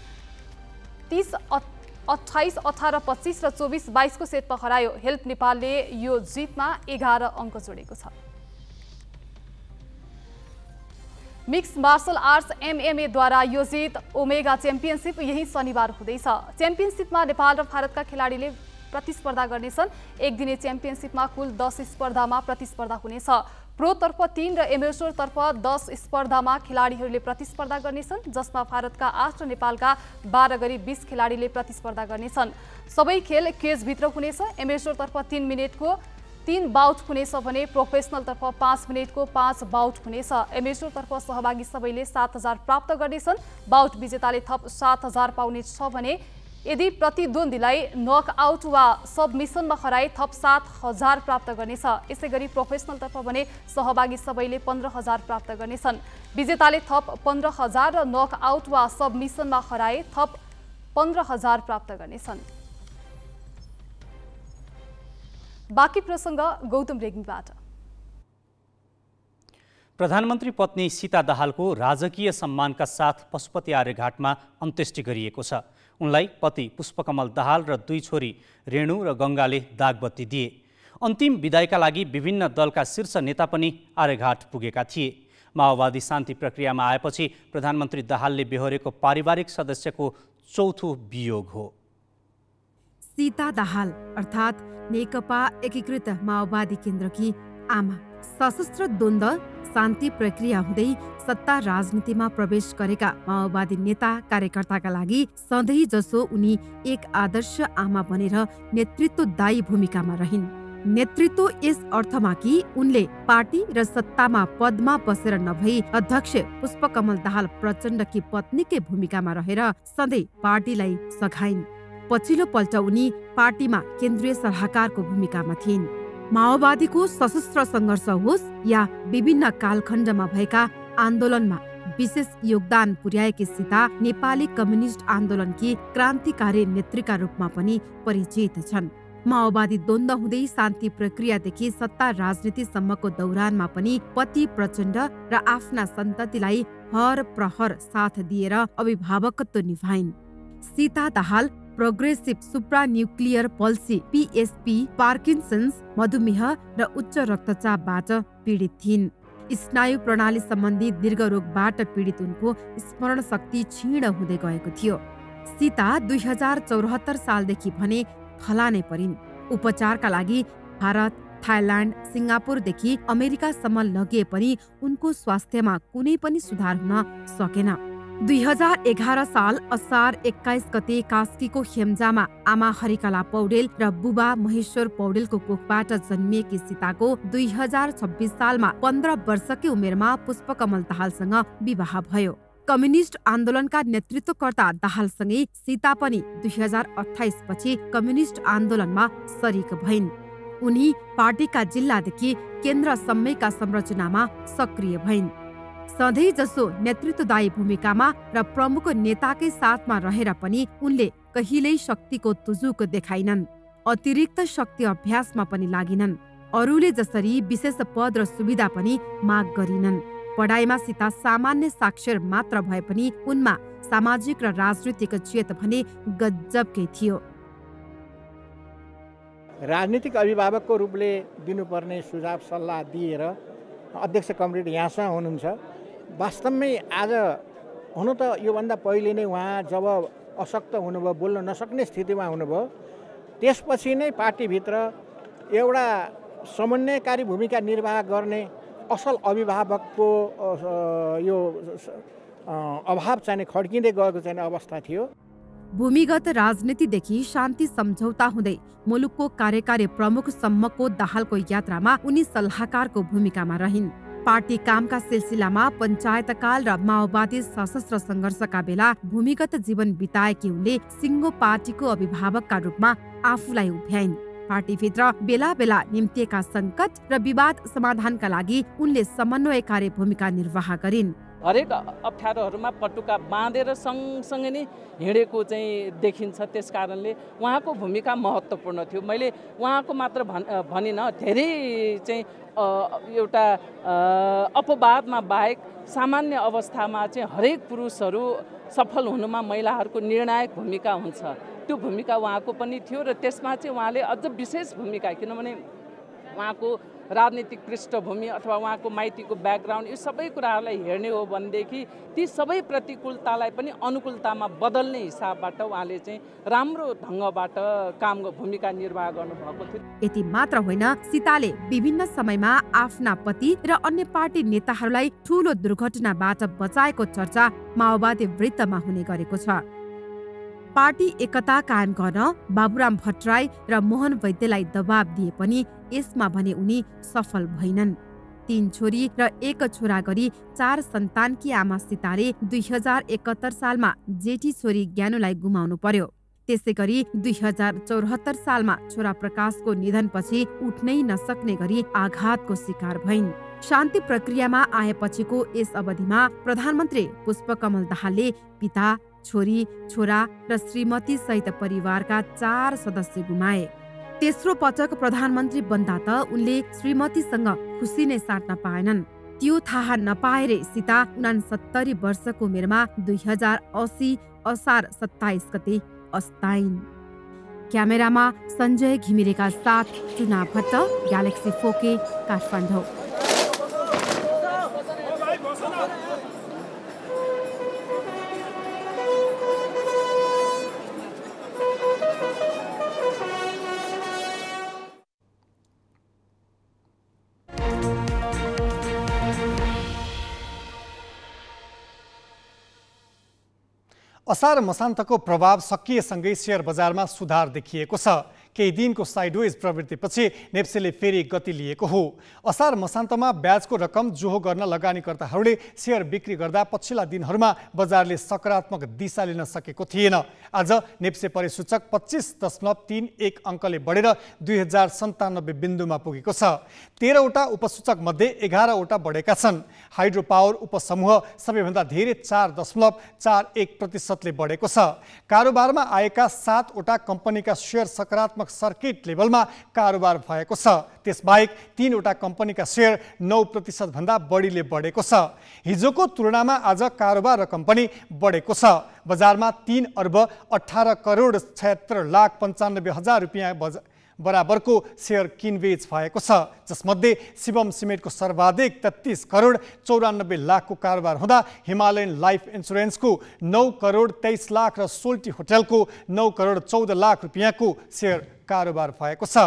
30-28, 18-25 र 24-22 को सेटमा हरायो। हेल्प नेपालले यो जितमा 11 अङ्क जोडेको छ। मिक्स मार्शल आर्ट्स एमएमए द्वारा आयोजित ओमेगा च्याम्पियनशिप यही शनिबार हुँदैछ। च्याम्पियनशिपमा नेपाल र भारतका खेलाडीले प्रतिस्पर्धा गर्नेछन्। एक दिने च्याम्पियनशिपमा कुल 10 स्पर्धामा प्रतिस्पर्धा हुनेछ। प्रोतर्फ 3 र एमेचरतर्फ 10 स्पर्धामा खेलाडीहरूले प्रतिस्पर्धा गर्नेछन्, जसमा भारतका 8 र नेपालका 12 गरी 20 खेलाडीले प्रतिस्पर्धा गर्नेछन्। सबै खेल केजभित्र हुनेछ। एमेचरतर्फ 3 मिनेटको 3 बाउट हुनेछ भने प्रोफेसनलतर्फ 5 मिनेटको 5 बाउट हुनेछ। एमेचरतर्फ सहभागी सबैले 7000 प्राप्त गर्नेछन्। बाउट विजेताले थप 7000 पाउनेछ भने यदि प्रतिद्वन्द्वीलाई नकआउट वा सबमिसनमा हराए थप 7000 प्राप्त गर्नेछ। यसैगरी प्रोफेसनलतर्फ भने सहभागी सबैले 15000 प्राप्त गर्नेछन्। विजेताले थप 15000 र नकआउट वा सबमिसनमा हराए थप 15000 प्राप्त गर्नेछन्। बाँकी प्रसङ्ग गौतम रेग्मीबाट। प्रधानमन्त्री पत्नी सीता दाहालको राजकीय सम्मानका साथ पशुपति आर्यघाटमा अन्त्येष्टि गरिएको छ। उनलाई पति पुष्पकमल दाहाल र 2 छोरी रेणु र गङ्गाले दागबत्ती दिए। अन्तिम विदायका लागि विभिन्न दलका शीर्ष नेता पनि आर्यघाट पुगेका थिए। माओवादी शान्ति प्रक्रियामा आएपछि प्रधानमन्त्री दाहालले बेहोरेको पारिवारिक सदस्यको चौथो वियोग हो। सीता दाहाल अर्थात् नेकपा एकीकृत माओवादी केन्द्रकी आमा सशस्त्र द्वन्द्व शान्ति प्रक्रिया हुँदै सत्ता राजनीतिमा प्रवेश गरेका माओवादी नेता कार्यकर्ताका लागि सधैँ जसो उनी एक आदर्श आमा बनेर नेतृत्वदायी भूमिकामा रहिन्। नेतृत्व यस अर्थमा कि उनले पार्टी र सत्तामा पदमा बसेर नभई अध्यक्ष पुष्पकमल दाहाल प्रचण्डकी पत्नीकै भूमिकामा रहेर सधैँ पार्टीलाई सघाइन्। पछिल्लो पल्ट उनी पार्टीमा केन्द्रीय सल्लाहकारको भूमिकामा थिइन्। माओवादीको सशस्त्र सङ्घर्ष होस् या विभिन्न कालखण्डमा भएका आन्दोलनमा विशेष योगदान पुर्याएकी सीता नेपाली कम्युनिस्ट आन्दोलनकी क्रान्तिकारी नेत्रीका रूपमा पनि परिचित छन्। माओवादी द्वन्द्व हुँदै शान्ति प्रक्रियादेखि सत्ता राजनीतिसम्मको दौरानमा पनि पति प्रचण्ड र आफ्ना सन्ततिलाई हर प्रहर साथ दिएर अभिभावकत्व निभाइन्। Sita Dahal progressive supranuclear palsy PSP, Parkinson's, मधुमेह र उच्च रक्तचापबाट पीडित थिइन्। स्नायु प्रणाली सम्बन्धी दीर्घ रोगबाट पीडित उनको स्मरण शक्ति क्षीण हुँदै गएको थियो। सीता 2074 सालदेखि भने फलाने परिन्। उपचारका लागि भारत, थाइल्यान्ड, सिङ्गापुरदेखि अमेरिकासम्म लगिए पनि उनको स्वास्थ्यमा कुनै पनि सुधार हुन सकेन। 2011 साल असार 21 गते कास्कीको हेम्जामा आमा हरिकला पौडेल र बुबा महेश्वर पौडेलको कोखबाट जन्मिएकी सीताको 2026 सालमा 15 वर्षकै उमेरमा पुष्पकमल दाहालसँग विवाह भयो। कम्युनिस्ट आन्दोलनका नेतृत्वकर्ता दाहालसँगै सीता पनि 2028 पछि कम्युनिस्ट आन्दोलनमा सरिक भइन्। उनी पार्टीका जिल्लादेखि केन्द्रसम्मैका संरचनामा सक्रिय भइन्। सधैँ जसो नेतृत्वदायी भूमिकामा र प्रमुख नेताकै साथमा रहेर पनि उनले कहिल्यै शक्तिको तुजुक देखाइनन्। अतिरिक्त शक्ति अभ्यासमा पनि लागिनन्। अरूले जसरी विशेष पद र सुविधा पनि माग गरिनन्। पढाइमा सीता सामान्य साक्षर मात्र भए पनि उनमा सामाजिक र राजनीतिक चेत भने गजबकै थियो। राजनीतिक अभिभावकको रूपले दिनुपर्ने सुझाव सल्लाह दिएर अध्यक्ष कमरेड यहाँसँग हुनुहुन्छ। वास्तवमै आज हुन त योभन्दा पहिले नै उहाँ जब अशक्त हुनुभयो, बोल्न नसक्ने स्थितिमा हुनुभयो, त्यसपछि नै पार्टीभित्र एउटा समन्वयकारी भूमिका निर्वाह गर्ने असल अभिभावकको यो अभाव चाहिँ खड्किँदै गएको चाहिँ अवस्था थियो। भूमिगत राजनीतिदेखि शान्ति सम्झौता हुँदै मुलुकको कार्यकारी प्रमुखसम्मको दाहालको यात्रामा उनी सल्लाहकारको भूमिकामा रहिन्। पार्टी कामका सिलसिलामा पञ्चायतकाल र माओवादी सशस्त्र सङ्घर्षका बेला भूमिगत जीवन बिताएकी उनले सिङ्गो पार्टीको अभिभावकका रूपमा आफूलाई उभ्याइन्। पार्टीभित्र बेला बेला निम्तिएका सङ्कट र विवाद समाधानका लागि उनले समन्वयकारी भूमिका निर्वाह गरिन्। हरेक अप्ठ्यारोहरूमा पटुका बाँधेर सँगसँगै नै हिँडेको चाहिँ देखिन्छ। त्यस कारणले उहाँको भूमिका महत्त्वपूर्ण थियो। मैले उहाँको मात्र भनिनँ, धेरै चाहिँ एउटा अपवादमा बाहेक सामान्य अवस्थामा चाहिँ हरेक पुरुषहरू सफल हुनुमा महिलाहरूको निर्णायक भूमिका हुन्छ। त्यो भूमिका उहाँको पनि थियो र त्यसमा चाहिँ उहाँले अझ विशेष भूमिका, किनभने उहाँको राजनीतिक पृष्ठभूमि अथवा उहाँको माइतीको ब्याकग्राउन्ड यो सबै कुराहरूलाई हेर्ने हो भनेदेखि ती सबै प्रतिकूलतालाई पनि अनुकूलतामा बदल्ने हिसाबबाट उहाँले चाहिँ राम्रो ढङ्गबाट भूमिका निर्वाह गर्नुभएको थियो। यति मात्र होइन, सीताले विभिन्न समयमा आफ्ना पति र अन्य पार्टी नेताहरूलाई ठूलो दुर्घटनाबाट बचाएको चर्चा माओवादी वृत्तमा हुने गरेको छ। पार्टी एकता कायम गर्न बाबुराम भट्टराई र मोहन वैद्यलाई दबाब दिए पनि यसमा भने उनी सफल भइनन्। 3 छोरी र 1 छोरा गरी 4 सन्तानकी आमा सीताले 2071 सालमा जेठी छोरी ज्ञानुलाई गुमाउनु पर्यो। त्यसै गरी 2074 सालमा छोरा प्रकाशको निधनपछि उठ्नै नसक्ने गरी आघातको शिकार भइन्। शान्ति प्रक्रियामा आएपछिको यस अवधिमा प्रधानमन्त्री पुष्पकमल दाहालले पिता, छोरी, छोरा र श्रीमती सहित परिवारका 4 सदस्य गुमाए। तेस्रो पटक प्रधानमन्त्री बन्दा त उनले श्रीमतीसँग खुसी नै साट्न पाएनन्। त्यो थाहा नपाएरै सीता 69 वर्षको उमेरमा 2080 असार 27 गते अस्ताइन्। क्यामेरामा सञ्जय घिमिरेका साथ चुनाव भट्ट, ग्यालेक्सी 4K, काठमाडौँ। असार मसान्तको प्रभाव सकिएसँगै सेयर बजारमा सुधार देखिएको छ। केही दिनको साइडवेज प्रवृत्तिपछि नेप्सेले फेरि गति लिएको हो। असार मसान्तमा ब्याजको रकम जोहो गर्न लगानीकर्ताहरूले सेयर बिक्री गर्दा पछिल्ला दिनहरूमा बजारले सकारात्मक दिशा लिन सकेको थिएन। आज नेप्से परिसूचक 25.31 अङ्कले बढेर 2097 बिन्दुमा पुगेको छ। 13वटा उपसूचक मध्ये 11वटा बढेका छन्। हाइड्रो पावर उपसमूह सबैभन्दा धेरै 4.41% बढेको छ। कारोबारमा आएका 7वटा कम्पनीका सेयर सकारात्मक सर्किट लेभलमा कारोबार भएको छ। त्यसबाहेक 3वटा कम्पनीका सेयर 9% भन्दा बढीले बढेको छ। हिजोको तुलनामा आज कारोबार रकम पनि बढेको छ। बजारमा 3 अर्ब 18 करोड 76 लाख 95 हजार रुपियाँ बराबरको सेयर किनबेच भएको छ, जसमध्ये शिवम सिमेन्टको सर्वाधिक 33 करोड 94 लाखको कारोबार हुँदा हिमालयन लाइफ इन्सुरेन्सको 9 करोड 23 लाख र सोल्टी होटलको 9 करोड 14 लाख रुपियाँको सेयर कारोबार भएको छ।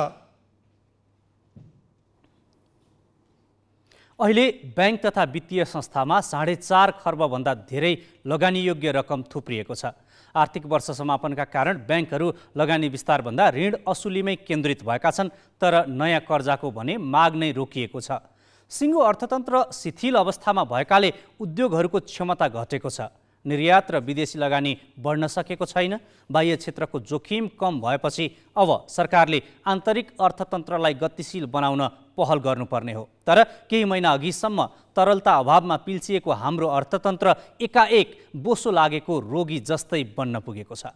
अहिले बैंक तथा वित्तीय संस्थामा 4.5 खर्बभन्दा धेरै लगानीयोग्य रकम थुप्रिएको छ। आर्थिक वर्ष समापनका कारण बैंकहरू लगानी विस्तारभन्दा ऋण असुलीमै केन्द्रित भएका छन्, तर नयाँ कर्जाको भने माग नै रोकिएको छ। सिङ्गो अर्थतन्त्र शिथिल अवस्थामा भएकाले उद्योगहरूको क्षमता घटेको छ। निर्यात र विदेशी लगानी बढ्न सकेको छैन। बाह्य क्षेत्रको जोखिम कम भएपछि अब सरकारले आन्तरिक अर्थतन्त्रलाई गतिशील बनाउन पहल गर्नुपर्ने हो। तर केही महिना अघिसम्म तरलता अभावमा पिल्सिएको हाम्रो अर्थतन्त्र एकाएक बोसो लागेको रोगी जस्तै बन्न पुगेको छ।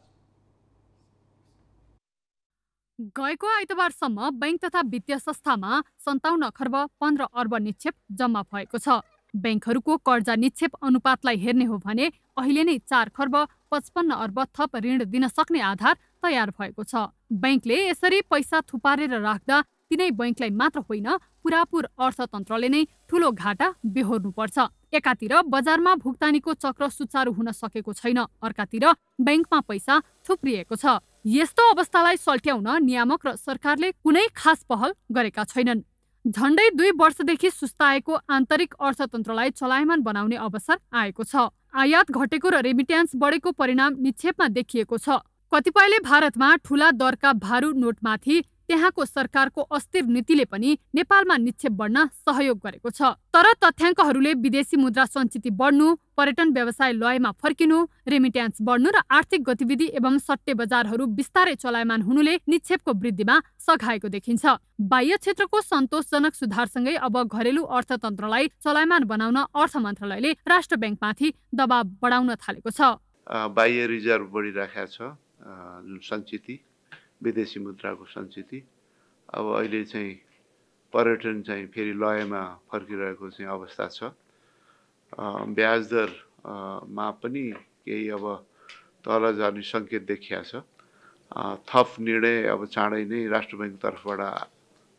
गएको आइतबारसम्म बैंक तथा वित्तीय संस्थामा 57 खर्ब 15 अर्ब निक्षेप जम्मा भएको छ। बैंकहरूको कर्जा निक्षेप अनुपातलाई हेर्ने हो भने अहिले नै 4 खर्ब 55 अर्ब थप ऋण दिन सक्ने आधार तयार भएको छ। बैंकले यसरी पैसा थुपारेर राख्दा तिनै बैंकलाई मात्र होइन, पुरापुर अर्थतन्त्रले नै ठूलो घाटा बेहोर्नुपर्छ। एकातिर बजारमा भुक्तानीको चक्र सुचारू हुन सकेको छैन, अर्कातिर बैंकमा पैसा थुप्रिएको छ। यस्तो अवस्थालाई सल्ट्याउन नियामक र सरकारले कुनै खास पहल गरेका छैनन्। झण्डै 2 वर्षदेखि सुस्ताएको आन्तरिक अर्थतन्त्रलाई चलायमान बनाउने अवसर आएको छ। आयात घटेको र रेमिट्यान्स बढेको परिणाम निक्षेपमा देखिएको छ। कतिपयले भारतमा ठूला दरका भारू नोटमाथि त्यहाँको सरकारको अस्थिर नीतिले पनि नेपालमा निक्षेप बढ्न सहयोग गरेको छ। तर तथ्याङ्कहरूले विदेशी मुद्रा सञ्चित बढ्नु, पर्यटन व्यवसाय लयमा फर्किनु, रेमिट्यान्स बढ्नु र आर्थिक गतिविधि एवं सट्टे बजारहरू बिस्तारै चलायमान हुनुले निक्षेपको वृद्धिमा सघाएको देखिन्छ। बाह्य क्षेत्रको सन्तोषजनक सुधारसँगै अब घरेलु अर्थतन्त्रलाई चलायमान बनाउन अर्थ मन्त्रालयले राष्ट्र ब्याङ्कमाथि दबाव बढाउन थालेको छ। बाह्य रिजर्भ बढिराखेको छ, जुन सञ्चित विदेशी मुद्राको सञ्चित अब अहिले चाहिँ पर्यटन चाहिँ फेरि लयमा फर्किरहेको चाहिँ अवस्था छ। ब्याज दरमा पनि केही अब तल जाने सङ्केत देखिया छ। थप निर्णय अब चाँडै नै राष्ट्र ब्याङ्क तर्फबाट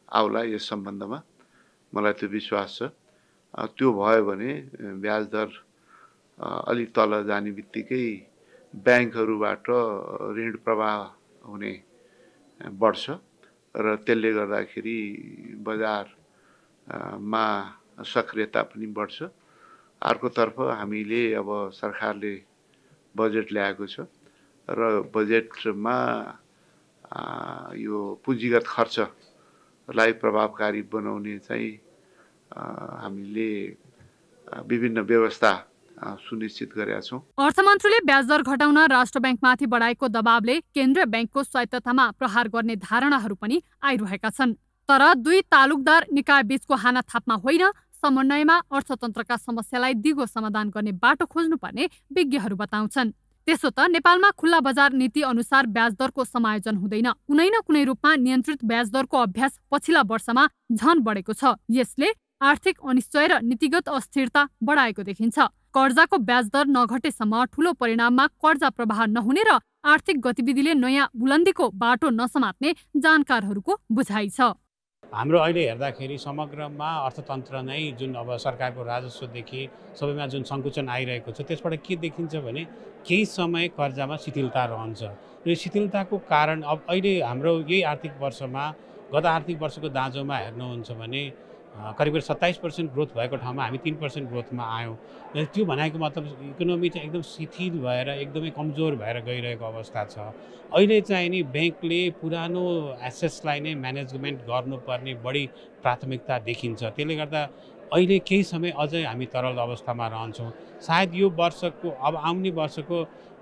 आउला यस सम्बन्धमा, मलाई त्यो विश्वास छ। त्यो भयो भने ब्याज दर अलिक तल जाने बित्तिकै ब्याङ्कहरूबाट ऋण प्रवाह हुने बढ्छ र त्यसले गर्दाखेरि बजारमा सक्रियता पनि बढ्छ। अर्कोतर्फ हामीले अब सरकारले बजेट ल्याएको छ र बजेटमा यो पुँजीगत खर्चलाई प्रभावकारी बनाउने चाहिँ हामीले विभिन्न व्यवस्था सुनिश्चित गरेका छौँ। अर्थमन्त्रीले ब्याजदर घटाउन राष्ट्र ब्याङ्कमाथि बढाएको दबावले केन्द्रीय ब्याङ्कको स्वायत्ततामा प्रहार गर्ने धारणाहरू पनि आइरहेका छन्। तर दुई तालुकदार निकाय बीचको हानाथापमा होइन, समन्वयमा अर्थतन्त्रका समस्यालाई दिगो समाधान गर्ने बाटो खोज्नुपर्ने विज्ञहरू बताउँछन्। त्यसो त नेपालमा खुल्ला बजार नीति अनुसार ब्याजदरको समायोजन हुँदैन। कुनै न कुनै रूपमा नियन्त्रित ब्याजदरको अभ्यास पछिल्ला वर्षमा झन बढेको छ। यसले आर्थिक अनिश्चय र नीतिगत अस्थिरता बढाएको देखिन्छ। कर्जाको ब्याजदर नघटेसम्म ठूलो परिणाममा कर्जा प्रवाह नहुने र आर्थिक गतिविधिले नयाँ बुलन्दीको बाटो नसमात्ने जानकारहरूको बुझाइ छ। हाम्रो अहिले हेर्दाखेरि समग्रमा अर्थतन्त्र नै जुन अब सरकारको राजस्वदेखि सबैमा जुन सङ्कुचन आइरहेको छ, त्यसबाट के देखिन्छ भने केही समय कर्जामा शिथिलता रहन्छ। र यो शिथिलताको कारण अब अहिले हाम्रो यही आर्थिक वर्षमा, गत आर्थिक वर्षको दाँजोमा हेर्नुहुन्छ भने करिब 27% ग्रोथ भएको ठाउँमा हामी 3% ग्रोथमा आयौँ। त्यो भनेको मतलब इकोनोमी चाहिँ एकदम शिथिल भएर एकदमै कमजोर भएर गइरहेको अवस्था छ। अहिले चाहिँ नि ब्याङ्कले पुरानो एसेट्सलाई नै म्यानेजमेन्ट गर्नुपर्ने बढी प्राथमिकता देखिन्छ। त्यसले गर्दा अहिले केही समय अझै हामी तरल अवस्थामा रहन्छौँ। सायद यो वर्षको अब आउने वर्षको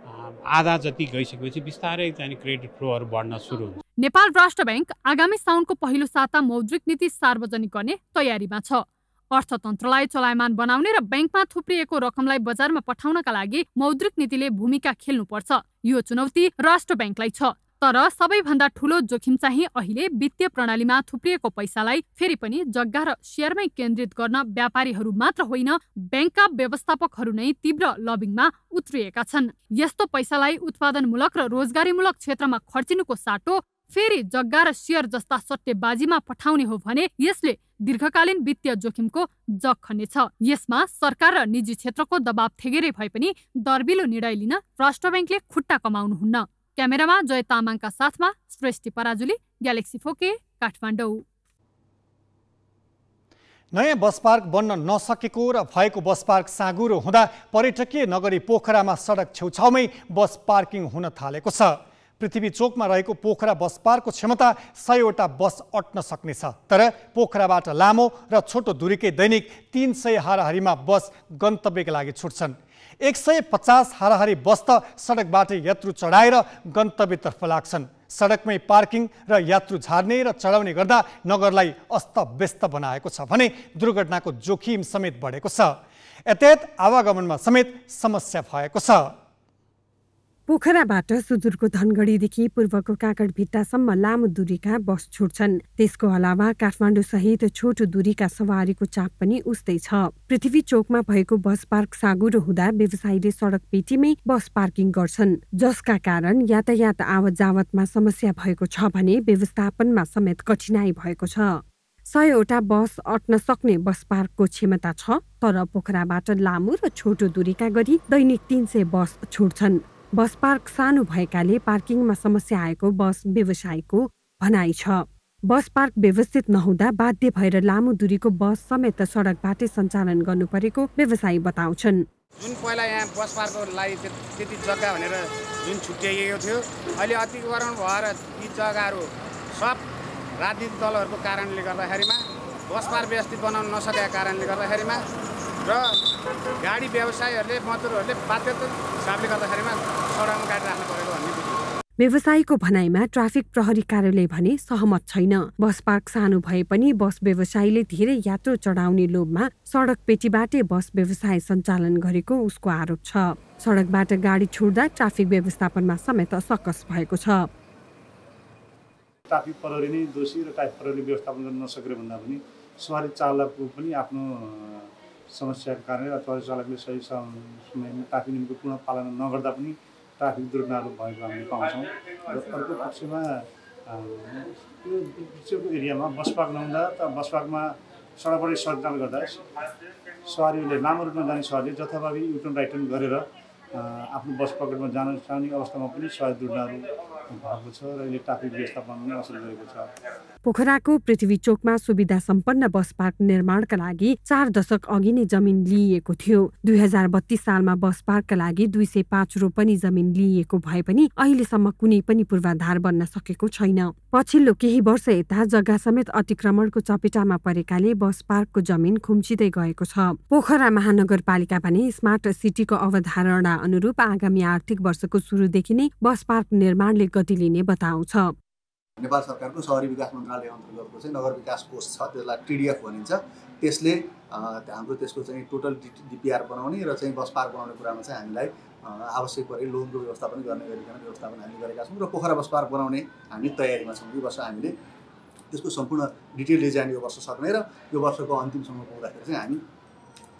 आधा जति गइसकेपछि बिस्तारै चाहिँ क्रेडिट फ्लोहरू बढ्न सुरु हुन्छ। नेपाल राष्ट्र ब्याङ्क आगामी साउनको पहिलो साता मौद्रिक नीति सार्वजनिक गर्ने तयारीमा छ। अर्थतन्त्रलाई चलायमान बनाउने र ब्याङ्कमा थुप्रिएको रकमलाई बजारमा पठाउनका लागि मौद्रिक नीतिले भूमिका खेल्नुपर्छ। यो चुनौती राष्ट्र ब्याङ्कलाई छ। तर सबैभन्दा ठूलो जोखिम चाहिँ अहिले वित्तीय प्रणालीमा थुप्रिएको पैसालाई फेरि पनि जग्गा र सेयरमै केन्द्रित गर्न व्यापारीहरू मात्र होइन, ब्याङ्कका व्यवस्थापकहरू नै तीव्र लबिङमा उत्रिएका छन्। यस्तो पैसालाई उत्पादनमूलक र रोजगारीमूलक क्षेत्रमा खर्चिनुको साटो फेरि जग्गा र सेयर जस्ता सट्टेबाजीमा पठाउने हो भने यसले दीर्घकालीन वित्तीय जोखिमको जग खन्नेछ। यसमा सरकार र निजी क्षेत्रको दबाव थेगेरै भए पनि दर्बिलो निर्णय लिन राष्ट्र ब्याङ्कले खुट्टा कमाउनुहुन्न। क्यामेरामा जय तामाङका साथमा श्रेष्ठी पराजुली, ग्यालेक्सी 4K, काठमाडौँ। नयाँ बस पार्क बन्न नसकेको र भएको बस पार्क साँगुरो हुँदा पर्यटकीय नगरी पोखरामा सडक छेउछाउमै बस पार्किङ हुन थालेको छ। पृथ्वी चोकमा रहेको पोखरा बस पार्कको क्षमता 100वटा बस अट्न सक्नेछ। तर पोखराबाट लामो र छोटो दूरीकै दैनिक 300 हाराहारीमा बस गन्तव्यका लागि छुट्छन्। 150 हाराहारी बस त सडकबाटै यात्रु चढाएर गन्तव्यतर्फ लाग्छन्। सडकमै पार्किङ र यात्रु झार्ने र चढाउने गर्दा नगरलाई अस्तव्यस्त बनाएको छ भने दुर्घटनाको जोखिम समेत बढेको छ। यातायात आवागमनमा समेत समस्या भएको छ। पोखराबाट सुदूरको धनगढीदेखि पूर्वको काकडभिट्टासम्म लामो दूरीका बस छुट्छन्। त्यसको अलावा काठमाडौँ सहित छोटो दूरीका सवारीको चाप पनि उस्तै छ। पृथ्वी चोकमा भएको बस पार्क साँगुरो हुँदा व्यवसायीले सडक पेटीमै बस पार्किङ गर्छन्, जसका कारण यातायात आवत जावतमा समस्या भएको छ भने व्यवस्थापनमा समेत कठिनाई भएको छ। 100वटा बस अट्न सक्ने बस पार्कको क्षमता छ, तर पोखराबाट लामो र छोटो दूरीका गरी दैनिक 300 बस छुट्छन्। बस पार्क सानो भएकाले पार्किङमा समस्या आएको बस व्यवसायीको भनाइ छ। बस पार्क व्यवस्थित नहुँदा बाध्य भएर लामो दूरीको बस समेत सडकबाटै सञ्चालन गर्नु परेको व्यवसायी बताउँछन्। जुन पहिला यहाँ बस पार्कको लागि त्यति जग्गा भनेर जुन छुट्याइएको थियो, अहिले अतिक्रमण भएर यी जग्गाहरू सब राजनीतिक दलहरूको कारणले गर्दाखेरिमा बस पार्क व्यवस्थित बनाउन नसकेका कारणले गर्दाखेरिमा र गाडी व्यवसायीहरूले मजदुरहरूले बाध्यता हिसाबले गर्दाखेरिमा सडकमा गाडी राख्नु परेको भन्ने बुझ्यो। व्यवसायीको भनाइमा ट्राफिक प्रहरी कार्यालय भने सहमत छैन। बस पार्क सानो भए पनि बस व्यवसायीले धेरै यात्रु चढाउने लोभमा सडक पेटीबाटै बस व्यवसाय सञ्चालन गरेको उसको आरोप छ। सडकबाट गाडी छुट्दा ट्राफिक व्यवस्थापनमा समेत सकस भएको छ। ट्राफिक प्रहरी नै दोषी र ट्राफिक प्रहरी व्यवस्थापन गर्न नसकेर भन्दा पनि सवारी चालकको पनि आफ्नो समस्याको कारणले अथवा चालकले सही समयमा ट्राफिक नियमको पूर्ण पालना नगर्दा पनि ट्राफिक दुर्घटनाहरू भएको हामीले पाउँछौँ। र अर्को पक्षमा यो एरियामा बस पार्क नहुँदा त बस पार्कमा सडकबाट सञ्चालन गर्दा सवारीले लामो रुटमा जाने सवारीले जथाभावी युटर्न राइटर्न गरेर आफ्नो बस पकेटमा जान चाहने अवस्थामा पनि सवारी दुर्घटनाहरू भएको छ र यसले ट्राफिक व्यवस्थापनमा असर गरेको छ। पोखराको पृथ्वी चोकमा सुविधा सम्पन्न बस पार्क निर्माणका लागि 4 दशक अघि नै जमिन लिइएको थियो। 2032 सालमा बस पार्कका लागि 205 रोपनी जमिन लिइएको भए पनि अहिलेसम्म कुनै पनि पूर्वाधार बन्न सकेको छैन। पछिल्लो केही वर्ष यता जग्गा समेत अतिक्रमणको चपेटामा परेकाले बस पार्कको जमिन खुम्चिँदै गएको छ। पोखरा महानगरपालिका भने स्मार्ट सिटीको अवधारणा अनुरूप आगामी आर्थिक वर्षको सुरुदेखि नै बस पार्क निर्माणले गति लिने बताउँछ। नेपाल सरकारको शहरी विकास मन्त्रालय अन्तर्गतको चाहिँ नगर विकास कोष छ, त्यसलाई TDF भनिन्छ। त्यसले हाम्रो त्यसको चाहिँ टोटल DPR बनाउने र चाहिँ बस पार्क बनाउने कुरामा चाहिँ हामीलाई आवश्यक परे लोनको व्यवस्था पनि गर्ने गरिकन व्यवस्थापन हामीले गरेका छौँ र पोखरा बस पार्क बनाउने हामी तयारीमा छौँ। यो वर्ष हामीले त्यसको सम्पूर्ण डिटेल डिजाइन यो वर्ष सक्ने र यो वर्षको अन्तिमसम्म पुग्दाखेरि चाहिँ हामी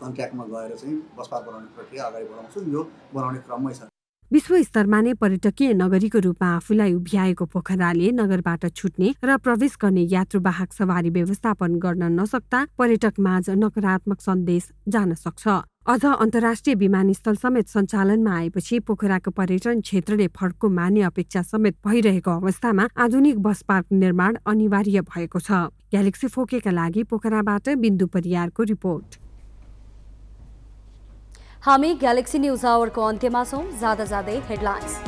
कन्ट्र्याक्टमा गएर चाहिँ बस पार्क बनाउने प्रक्रिया अगाडि बढाउँछौँ। यो बनाउने क्रममै छ। विश्वस्तरमा नै पर्यटकीय नगरीको रूपमा आफूलाई उभ्याएको पोखराले नगरबाट छुट्ने र प्रवेश गर्ने यात्रुवाहक सवारी व्यवस्थापन गर्न नसक्दा पर्यटक माझ नकारात्मक सन्देश जान सक्छ। अझ अन्तर्राष्ट्रिय विमानस्थल समेत सञ्चालनमा आएपछि पोखराको पर्यटन क्षेत्रले फड्को माने अपेक्षा समेत भइरहेको अवस्थामा आधुनिक बस पार्क निर्माण अनिवार्य भएको छ। ग्यालेक्सी फोकेका लागि पोखराबाट बिन्दु परियारको रिपोर्ट। हामी ग्यालेक्सी न्यूज आवरको अन्त्यमा छौं। जाँदा जाँदै हेडलाइन्स।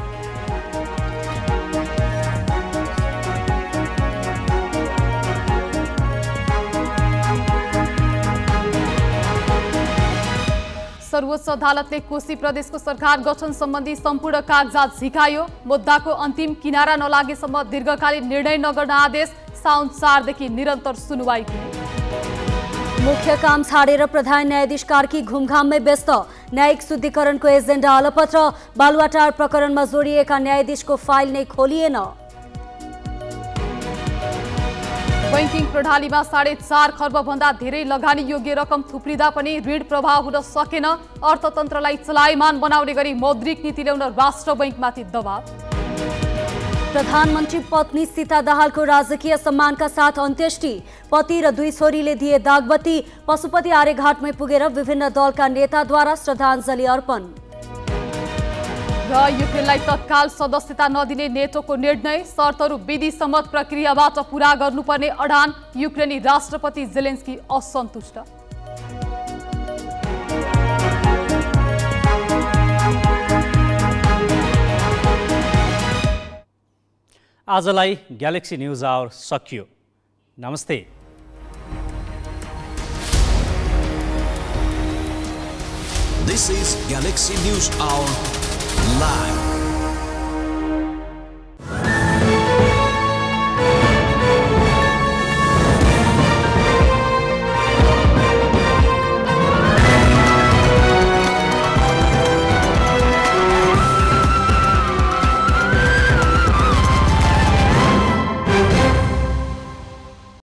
सर्वोच्च अदालतले कोशी प्रदेशको सरकार गठन सम्बन्धी सम्पूर्ण कागजात झिकायो। मुद्दाको अन्तिम किनारा नलागेसम्म दीर्घकालीन निर्णय नगर्न आदेश। साउन 4 देखि निरन्तर सुनुवाई हुने। मुख्य काम छाडेर प्रधान न्यायाधीश कार्की घुमघाममै व्यस्त। न्यायिक शुद्धिकरणको एजेन्डा अलपत्र। बालुवाटार प्रकरणमा जोडिएका न्यायाधीशको फाइल नै खोलिएन। बैंकिङ प्रणालीमा 4.5 खर्ब भन्दा धेरै लगानी योग्य रकम थुप्रिँदा पनि ऋण प्रवाह हुन सकेन। अर्थतन्त्रलाई चलायमान बनाउने गरी मौद्रिक नीति ल्याउन राष्ट्र बैंकमाथि दबाव। प्रधानमन्त्री पत्नी सीता दाहालको राजकीय सम्मानका साथ अन्त्येष्टि। पति र 2 छोरीले दिए दागबत्ती। पशुपति आर्यघाटमै पुगेर विभिन्न दलका नेताद्वारा श्रद्धाञ्जली अर्पण। र युक्रेनलाई तत्काल सदस्यता नदिने नेटोको निर्णय। शर्तहरू विधि सम्मत प्रक्रियाबाट पूरा गर्नुपर्ने अडान। युक्रेनी राष्ट्रपति जेलेन्स्की असन्तुष्ट। आजलाई ग्यालेक्सी न्यूज आवर सकियो। नमस्ते। This is Galaxy News Hour Live.